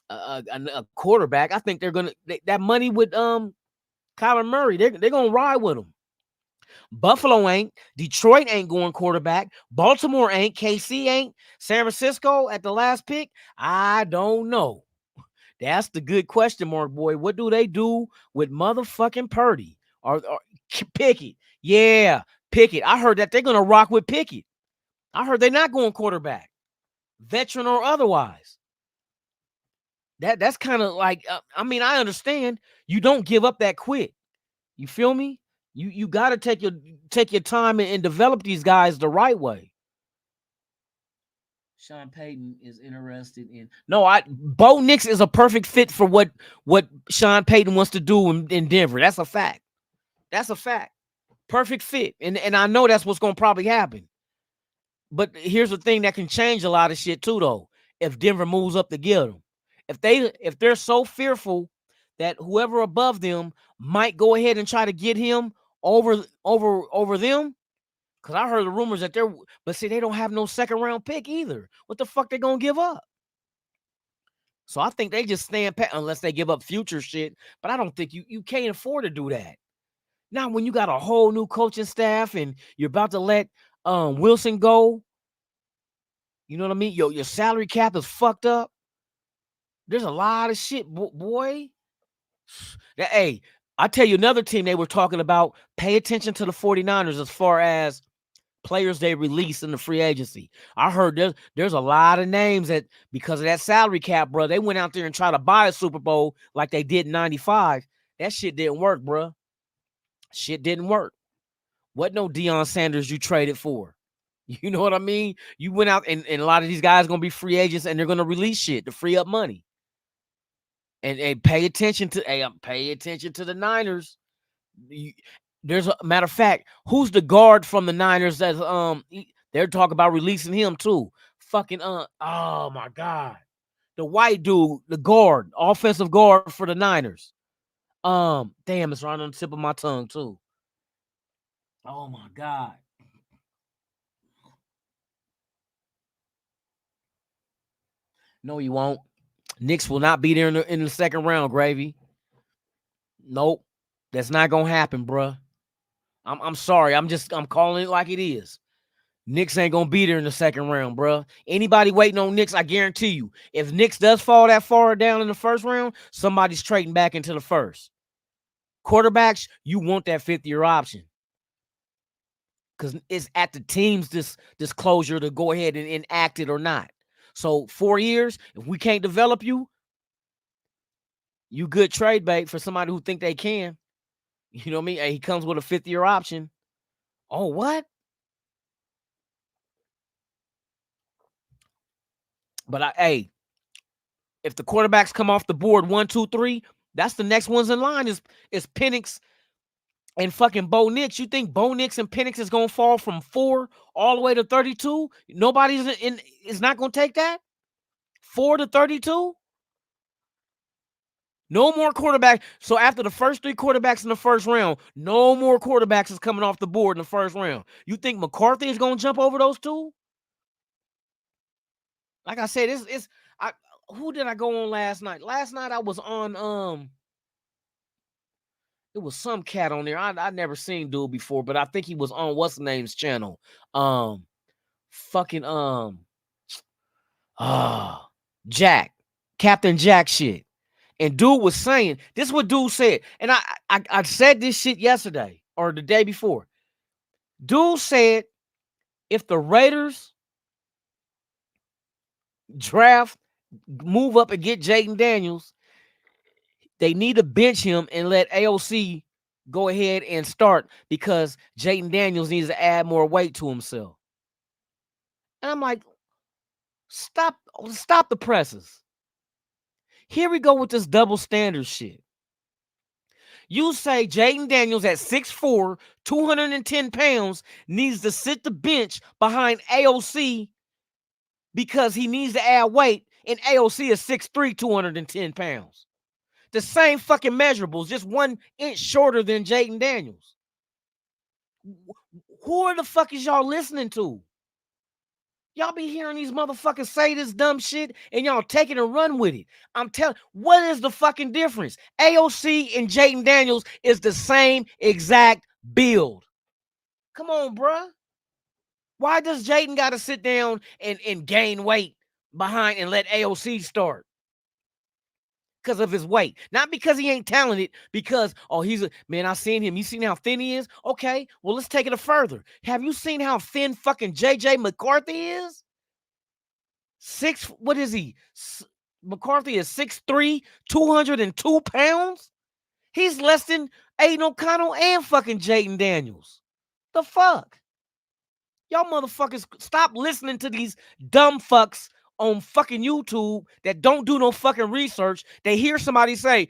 a quarterback. I think they're going to that money with Kyler Murray. They're going to ride with him. Buffalo ain't. Detroit ain't going quarterback. Baltimore ain't. KC ain't. San Francisco at the last pick, I don't know. That's the good question mark, boy. What do they do with motherfucking Purdy? Or Pickett? Yeah, Pickett. I heard that they're going to rock with Pickett. I heard they're not going quarterback, veteran or otherwise. That's kind of like, I mean, I understand you don't give up that quick. You feel me? You got to take your time and develop these guys the right way. Sean Payton is interested in. No, Bo Nix is a perfect fit for what Sean Payton wants to do in Denver. That's a fact. That's a fact. Perfect fit. And I know that's what's going to probably happen. But here's the thing that can change a lot of shit too, though. If Denver moves up to get him, if they're so fearful that whoever above them might go ahead and try to get him over them. Because I heard the rumors that but see, they don't have no second round pick either. What the fuck they gonna give up? So I think they just stand pat unless they give up future shit. But I don't think you can't afford to do that. Now, when you got a whole new coaching staff and you're about to let Wilson go, you know what I mean? Your salary cap is fucked up. There's a lot of shit, boy. Hey, I tell you another team they were talking about. Pay attention to the 49ers as far as players they release in the free agency. I heard there's a lot of names that because of that salary cap, bro, they went out there and tried to buy a Super Bowl like they did in 95. That shit didn't work, bro. Shit didn't work. What no Deion Sanders you traded for? You know what I mean? You went out and a lot of these guys going to be free agents and they're going to release shit to free up money. And pay attention to the Niners. There's a matter of fact, who's the guard from the Niners that's they're talking about releasing him too. Fucking oh my God. The white dude, the guard, offensive guard for the Niners. Damn, it's right on the tip of my tongue too. Oh my God. No, you won't. Knicks will not be there in the second round, Gravy. Nope. That's not gonna happen, bruh. I'm sorry. I'm calling it like it is. Knicks ain't gonna be there in the second round, bruh. Anybody waiting on Knicks, I guarantee you, if Knicks does fall that far down in the first round, somebody's trading back into the first. Quarterbacks, you want that fifth-year option. Because it's at the team's disclosure to go ahead and enact it or not. So 4 years, if we can't develop you, you good trade bait for somebody who think they can. You know what I mean? He comes with a fifth-year option. Oh, what? But if the quarterbacks come off the board 1, 2, 3, that's the next ones in line is Penix and fucking Bo Nix. You think Bo Nix and Penix is gonna fall from 4 all the way to 32? Nobody's is not gonna take that 4 to 32. No more quarterback. So after the first 3 quarterbacks in the first round, no more quarterbacks is coming off the board in the first round. You think McCarthy is gonna jump over those 2? Like I said, who did I go on last night? Last night I was on it was some cat on there. I never seen dude before, but I think he was on what's the name's channel. Fucking Jack. Captain Jack shit. And dude was saying, this is what dude said. And I said this shit yesterday or the day before. Dude said if the Raiders draft, move up and get Jaden Daniels, they need to bench him and let AOC go ahead and start because Jaden Daniels needs to add more weight to himself. And I'm like, stop the presses. Here we go with this double standard shit. You say Jaden Daniels at 6'4", 210 pounds needs to sit the bench behind AOC because he needs to add weight, and AOC is 6'3", 210 pounds. The same fucking measurables, just 1 inch shorter than Jaden Daniels. Who are the fuck is y'all listening to? Y'all be hearing these motherfuckers say this dumb shit and y'all take it and run with it. I'm telling, what is the fucking difference? AOC and Jaden Daniels is the same exact build. Come on, bruh. Why does Jaden got to sit down and gain weight behind and let AOC start? Because of his weight. Not because he ain't talented, because, I seen him. You seen how thin he is? Okay, well, let's take it further. Have you seen how thin fucking JJ McCarthy is? What is he? McCarthy is 6'3", 202 pounds? He's less than Aiden O'Connell and fucking Jaden Daniels. The fuck? Y'all motherfuckers stop listening to these dumb fucks on fucking YouTube that don't do no fucking research. They hear somebody say,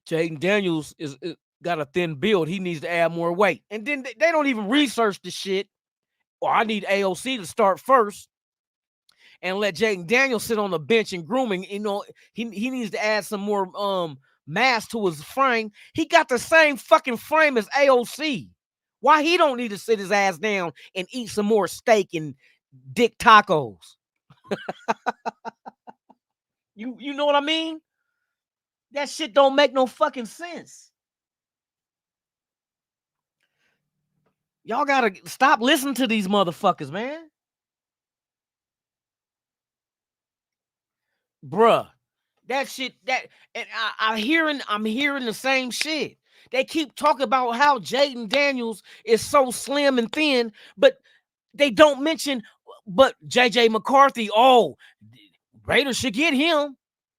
Jaden Daniels is got a thin build. He needs to add more weight. And then they don't even research the shit. Or I need AOC to start first and let Jaden Daniels sit on the bench and grooming. You know, he needs to add some more mass to his frame. He got the same fucking frame as AOC. Why he don't need to sit his ass down and eat some more steak and dick tacos? You know what I mean? That shit don't make no fucking sense. Y'all gotta stop listening to these motherfuckers, man. Bruh. That shit, and I'm hearing the same shit. They keep talking about how Jaden Daniels is so slim and thin, but They don't mention, but JJ McCarthy. Oh, Raiders should get him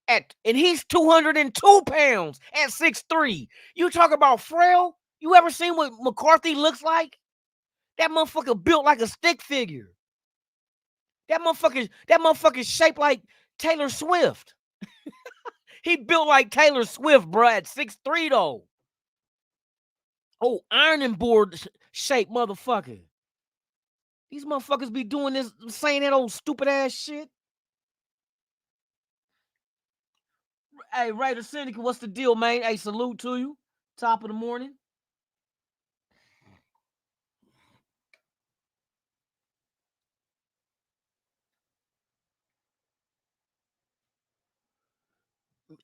and he's 202 pounds at 6'3". You talk about frail. You ever seen what McCarthy looks like? That motherfucker built like a stick figure. That motherfucker shaped like Taylor Swift. He built like Taylor Swift, bro, at 6'3", though. Oh, ironing board shaped motherfucker. These motherfuckers be doing this, saying that old stupid ass shit. Hey, Raider Syndicate, what's the deal, man? Hey, salute to you. Top of the morning.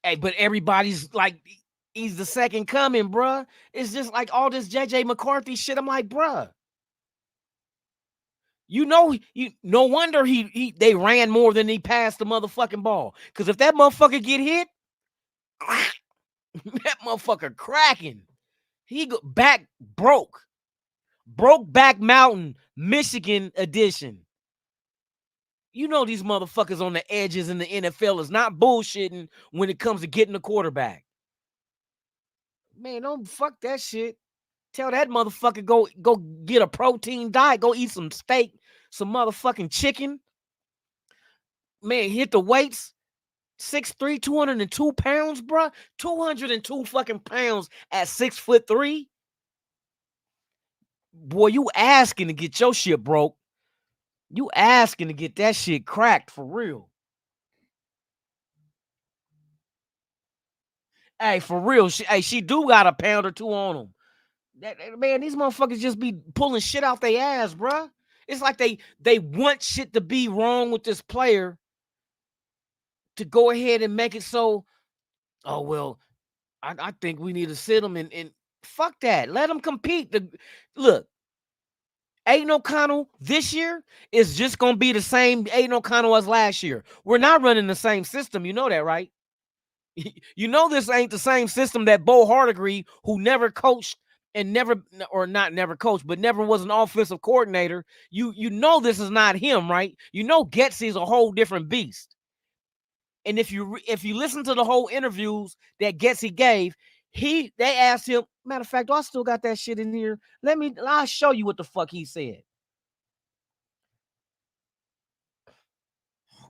Hey, but everybody's like, he's the second coming, bruh. It's just like all this JJ McCarthy shit. I'm like, bruh. You know, no wonder they ran more than he passed the motherfucking ball. Because if that motherfucker get hit, that motherfucker cracking. He go back broke back mountain, Michigan edition. You know these motherfuckers on the edges in the NFL is not bullshitting when it comes to getting the quarterback. Man, don't fuck that shit. Tell that motherfucker go get a protein diet. Go eat some steak, some motherfucking chicken. Man, hit the weights. 6'3", 202 pounds, bro. 202 fucking pounds at 6'3". Boy, you asking to get your shit broke. You asking to get that shit cracked for real. Hey, for real. She do got a pound or two on them. Man, these motherfuckers just be pulling shit out their ass, bro. It's like they want shit to be wrong with this player to go ahead and make it so, oh, well, I think we need to sit him and fuck that. Let him compete. Look, Aiden O'Connell this year is just going to be the same Aiden O'Connell as last year. We're not running the same system. You know that, right? You know this ain't the same system that Bo Hardigree, who never coached and never, or not never coached, but never was an offensive coordinator. You know this is not him, right? You know Getsy is a whole different beast. And if you listen to the whole interviews that Getsy gave, they asked him, matter of fact, I still got that shit in here. I'll show you what the fuck he said.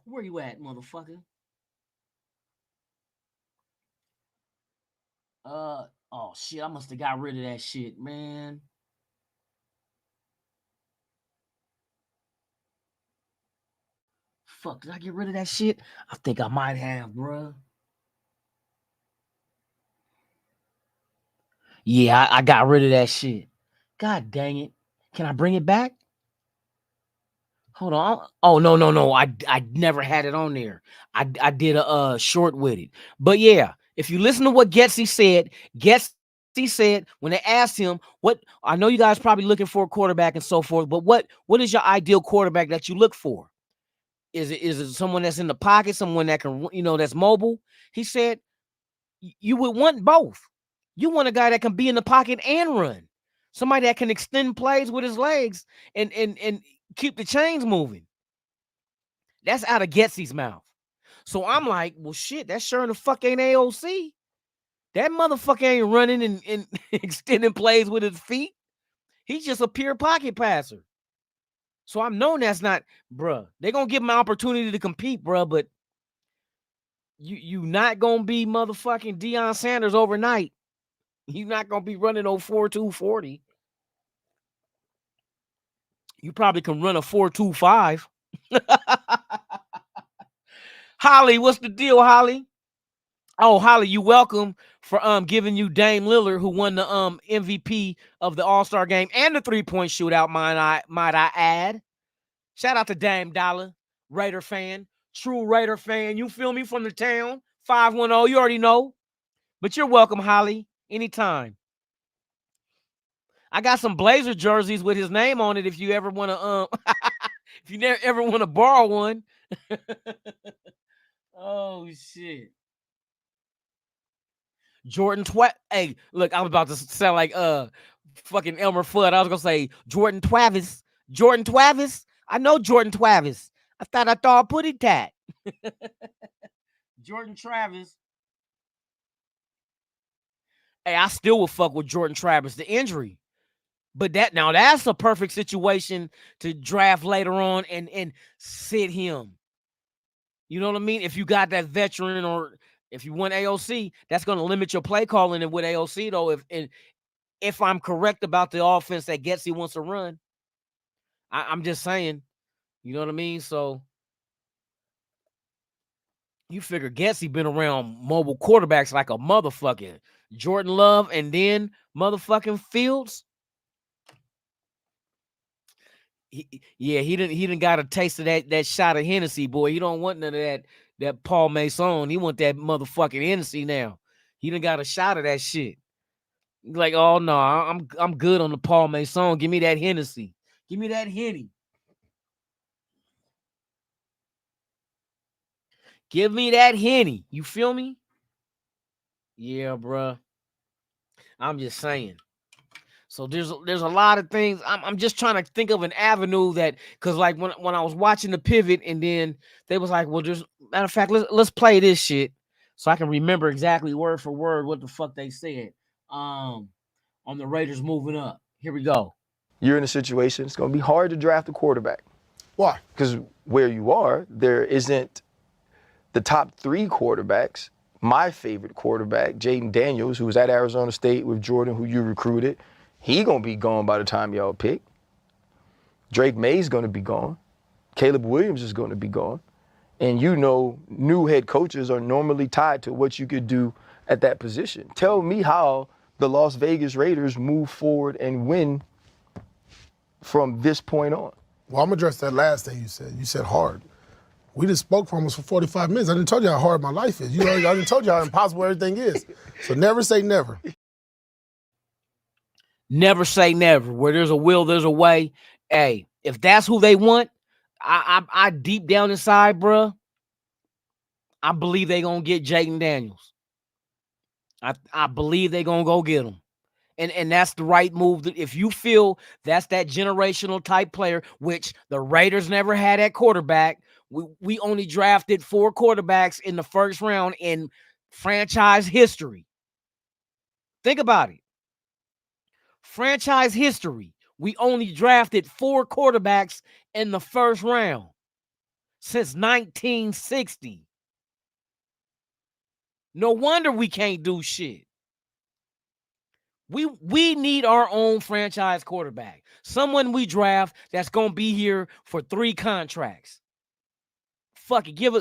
Where you at, motherfucker? Oh shit, I must have got rid of that shit, man. Fuck, did I get rid of that shit? I think I might have, bruh. Yeah, I got rid of that shit. God dang it. Can I bring it back? Hold on. Oh, no. I never had it on there. I did a short with it. But yeah, if you listen to what Getsy said when they asked him, what, I know you guys probably looking for a quarterback and so forth, but what is your ideal quarterback that you look for? Is it someone that's in the pocket, someone that can, that's mobile? He said you would want both. You want a guy that can be in the pocket and run. Somebody that can extend plays with his legs and keep the chains moving. That's out of Getsy's mouth. So I'm like, well, shit, that sure in the fuck ain't AOC. That motherfucker ain't running and extending plays with his feet. He's just a pure pocket passer. So I'm knowing that's not, bruh. They're going to give him an opportunity to compete, bruh, but you not going to be motherfucking Deion Sanders overnight. You're not going to be running 4.240. You probably can run a 4.25. Holly, what's the deal, Holly? Oh, Holly, you welcome for giving you Dame Lillard, who won the MVP of the All-Star game and the 3-point shootout, might I add. Shout out to Dame Dollar, Raider fan, true Raider fan. You feel me, from the town, 510, you already know. But you're welcome, Holly, anytime. I got some Blazer jerseys with his name on it if you ever want to if you ever want to borrow one. Oh shit. Jordan Hey, look, I'm about to sound like fucking Elmer Fudd. I was gonna say Jordan Travis. Jordan Travis. I know Jordan Travis. I thought putty tat. Jordan Travis. Hey, I still would fuck with Jordan Travis. The injury. But that's a perfect situation to draft later on and sit him. You know what I mean? If you got that veteran or if you want AOC, that's going to limit your play calling. And with AOC though, if I'm correct about the offense that Getsy wants to run, I'm just saying, you know what I mean? So you figure Getsy been around mobile quarterbacks like a motherfucking Jordan Love and then motherfucking Fields. He didn't got a taste of that shot of Hennessy, boy. He don't want none of that Paul Mason. He want that motherfucking Hennessy now. He done got a shot of that shit. Like, oh no, I'm good on the Paul Mason. Give me that Hennessy. Give me that Henny. Give me that Henny. You feel me? Yeah, bruh. I'm just saying. So there's a lot of things. I'm just trying to think of an avenue that, because like when I was watching the pivot and then they was like, well, there's matter of fact, let's play this shit so I can remember exactly word for word what the fuck they said. On the Raiders moving up. Here we go. You're in a situation, it's going to be hard to draft a quarterback. Why? Because where you are, there isn't the top 3 quarterbacks. My favorite quarterback, Jaden Daniels, who was at Arizona State with Jordan, who you recruited, he going to be gone by the time y'all pick. Drake May's going to be gone. Caleb Williams is going to be gone. And you know, new head coaches are normally tied to what you could do at that position. Tell me how the Las Vegas Raiders move forward and win from this point on. Well, I'm gonna address that last thing you said. You said hard. We just spoke for almost for 45 minutes. I didn't tell you how hard my life is. You know, I didn't told you how impossible everything is. So never say never. Never say never. Where there's a will, there's a way. Hey, if that's who they want, I deep down inside, bruh, I believe they gonna get Jaden Daniels. I believe they gonna go get him. And that's the right move. If you feel that's that generational type player, which the Raiders never had at quarterback, we only drafted 4 quarterbacks in the first round in franchise history. Think about it. Franchise history. We only drafted 4 quarterbacks in the first round since 1960. No wonder we can't do shit. We need our own franchise quarterback. Someone we draft that's going to be here for 3 contracts. Fuck it. Give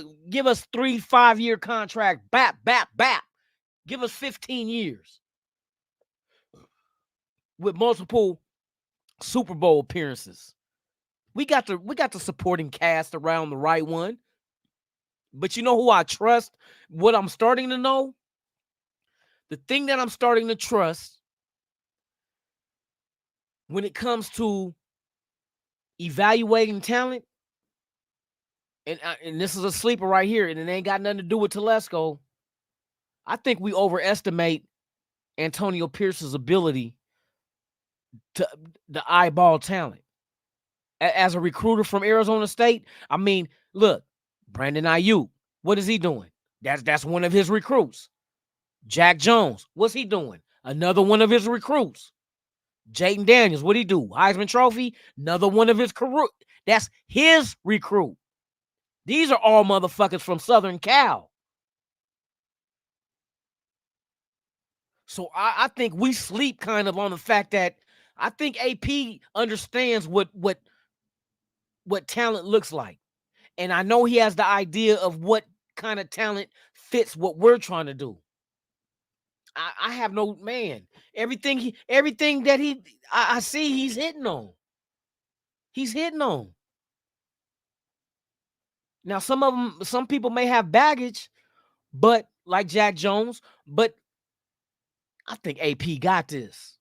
us 3 5-year contract. Bap. Give us 15 years. With multiple Super Bowl appearances. We got the supporting cast around the right one. But you know who I trust? What I'm starting to know? The thing that I'm starting to trust when it comes to evaluating talent, and this is a sleeper right here, and it ain't got nothing to do with Telesco. I think we overestimate Antonio Pierce's ability to the eyeball talent. As a recruiter from Arizona State, I mean, look, Brandon Ayuk, what is he doing? That's one of his recruits. Jack Jones, what's he doing? Another one of his recruits. Jaden Daniels, what'd he do? Heisman Trophy, another one of his career. That's his recruit. These are all motherfuckers from Southern Cal. So I think we sleep kind of on the fact that I think AP understands what talent looks like. And I know he has the idea of what kind of talent fits what we're trying to do. I have no man. Everything that I see, he's hitting on. He's hitting on. Now, some people may have baggage, but like Jack Jones, but I think AP got this.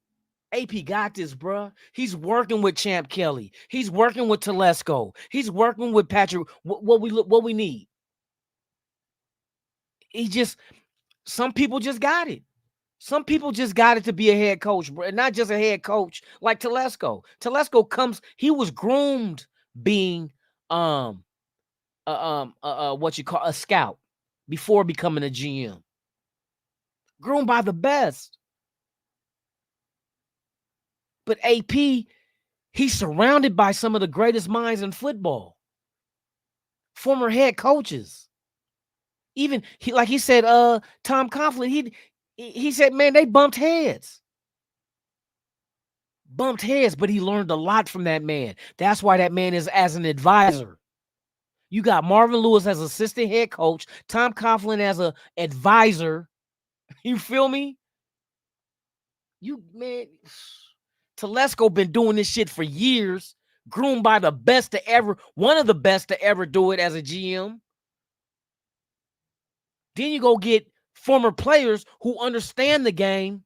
AP got this, bruh. He's working with Champ Kelly. He's working with Telesco. He's working with Patrick. What we need. Some people just got it. Some people just got it to be a head coach, bro. And not just a head coach like Telesco. He was groomed being what you call a scout before becoming a GM. Groomed by the best. But AP, he's surrounded by some of the greatest minds in football. Former head coaches. Even like he said, Tom Coughlin, he said, man, they bumped heads. Bumped heads, but he learned a lot from that man. That's why that man is as an advisor. You got Marvin Lewis as assistant head coach, Tom Coughlin as a advisor. You feel me? You man, Telesco been doing this shit for years, groomed by the best to ever, one of the best to ever do it as a GM. Then you go get former players who understand the game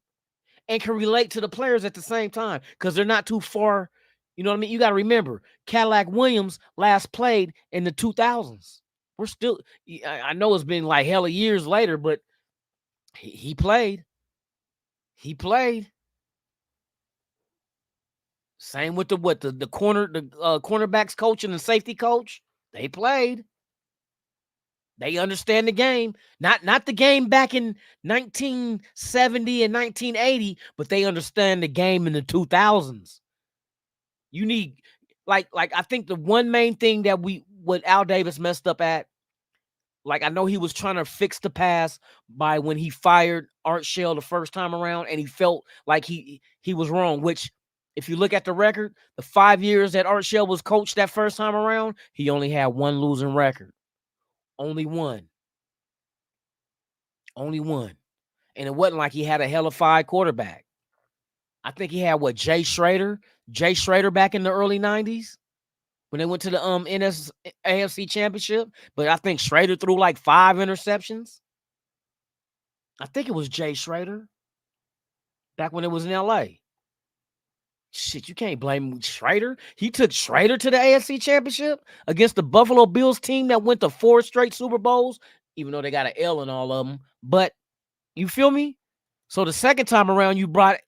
and can relate to the players at the same time because they're not too far. You know what I mean? You got to remember, Cadillac Williams last played in the 2000s. We're still, I know it's been like hella years later, but he played. He played. Same with the cornerbacks coach and the safety coach. They played. They understand the game. Not the game back in 1970 and 1980, but they understand the game in the 2000s. You need like I think the one main thing that what Al Davis messed up at, like I know he was trying to fix the pass by when he fired Art Shell the first time around, and he felt like he was wrong, which if you look at the record, the 5 years that Art Shell was coached that first time around, he only had one losing record. Only one. Only one. And it wasn't like he had a hellified quarterback. I think he had Jay Schrader back in the early 90s when they went to the AFC Championship. But I think Schrader threw like 5 interceptions. I think it was Jay Schrader back when it was in LA. Shit, you can't blame Schrader. He took Schrader to the AFC Championship against the Buffalo Bills team that went to 4 straight Super Bowls, even though they got an L in all of them. But you feel me? So the second time around, you brought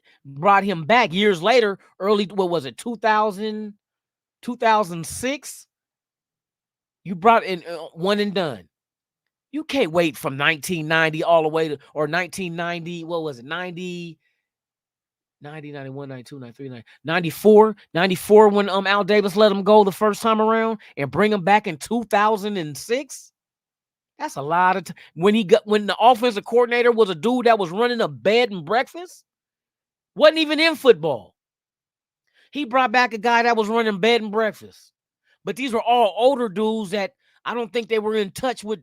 him back years later, early, what was it, 2006? You brought in one and done. You can't wait from 1990 all the way to, or 1990, what was it, 90, 91, 92, 93, 94 when Al Davis let him go the first time around and bring him back in 2006. That's a lot of when the offensive coordinator was a dude that was running a bed and breakfast, wasn't even in football. He brought back a guy that was running bed and breakfast. But these were all older dudes that I don't think they were in touch with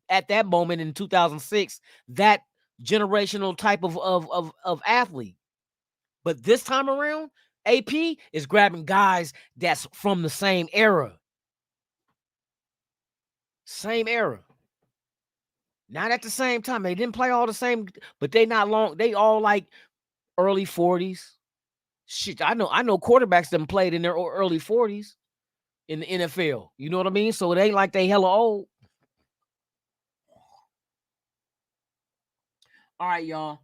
at that moment in 2006, that generational type of athlete. But this time around, AP is grabbing guys that's from the same era. Same era. Not at the same time. They didn't play all the same, but they not long. They all like early 40s. Shit, I know quarterbacks that played in their early 40s in the NFL. You know what I mean? So it ain't like they hella old. All right, y'all.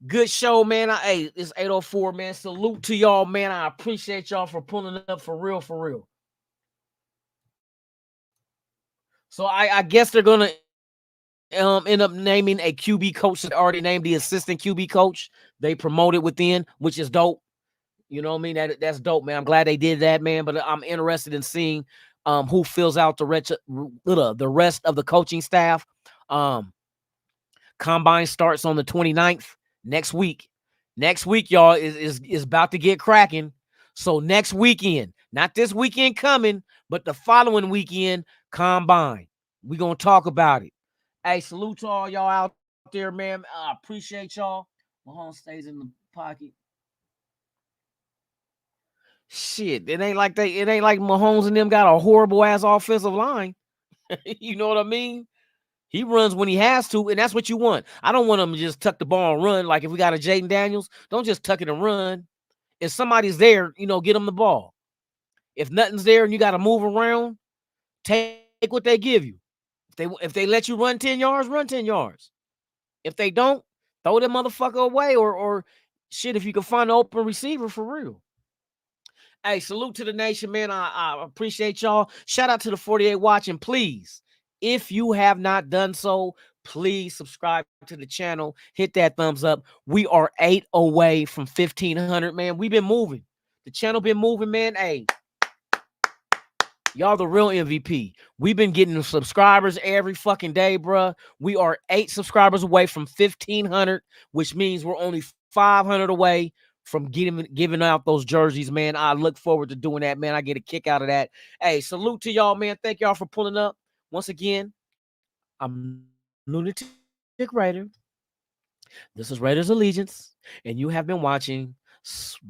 Good show, man. Hey, it's 8:04, man. Salute to y'all, man. I appreciate y'all for pulling up for real, for real. So I guess they're gonna end up naming a QB coach that already named the assistant QB coach. They promoted within, which is dope. You know what I mean? That's dope, man. I'm glad they did that, man. But I'm interested in seeing who fills out the rest of the coaching staff. Combine starts on the 29th next week. Next week, y'all, is about to get cracking. So next weekend, not this weekend coming, but the following weekend, combine. We're going to talk about it. Hey, salute to all y'all out there, man. I appreciate y'all. Mahomes stays in the pocket. Shit, it ain't like Mahomes and them got a horrible ass offensive line. You know what I mean? He runs when he has to, and that's what you want. I don't want him to just tuck the ball and run. Like if we got a Jaden Daniels, don't just tuck it and run. If somebody's there, get them the ball. If nothing's there and you got to move around, take what they give you. If they let you run 10 yards, run 10 yards. If they don't, throw that motherfucker away or shit, if you can find an open receiver for real. Hey, salute to the nation, man. I appreciate y'all. Shout out to the 48 watching. Please, if you have not done so, please subscribe to the channel. Hit that thumbs up. We are 8 away from 1,500, man. We've been moving. The channel been moving, man. Hey, y'all the real MVP. We've been getting subscribers every fucking day, bruh. We are 8 subscribers away from 1,500, which means we're only 500 away from giving out those jerseys, man. I look forward to doing that, man. I get a kick out of that. Hey, salute to y'all, man. Thank y'all for pulling up. Once again, I'm Lunatic Raider. This is Raiders Allegiance, and you have been watching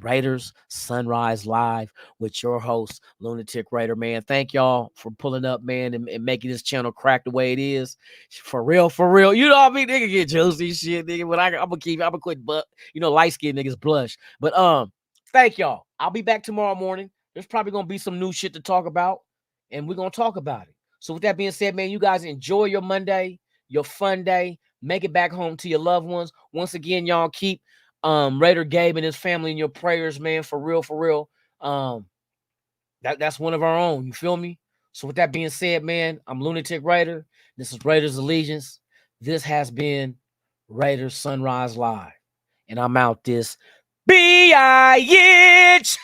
Raiders Sunrise Live with your host, Lunatic Raider, man. Thank y'all for pulling up, man, and making this channel crack the way it is. For real, for real. You know what I mean? Nigga get juicy shit, nigga. But I'm gonna quit, but light skinned niggas blush. But thank y'all. I'll be back tomorrow morning. There's probably gonna be some new shit to talk about, and we're gonna talk about it. So with that being said, man, you guys enjoy your Monday, your fun day. Make it back home to your loved ones. Once again, y'all keep Raider Gabe and his family in your prayers, man. For real, for real. That's one of our own. You feel me? So with that being said, man, I'm Lunatic Raider. This is Raiders Allegiance. This has been Raiders Sunrise Live. And I'm out this bitch.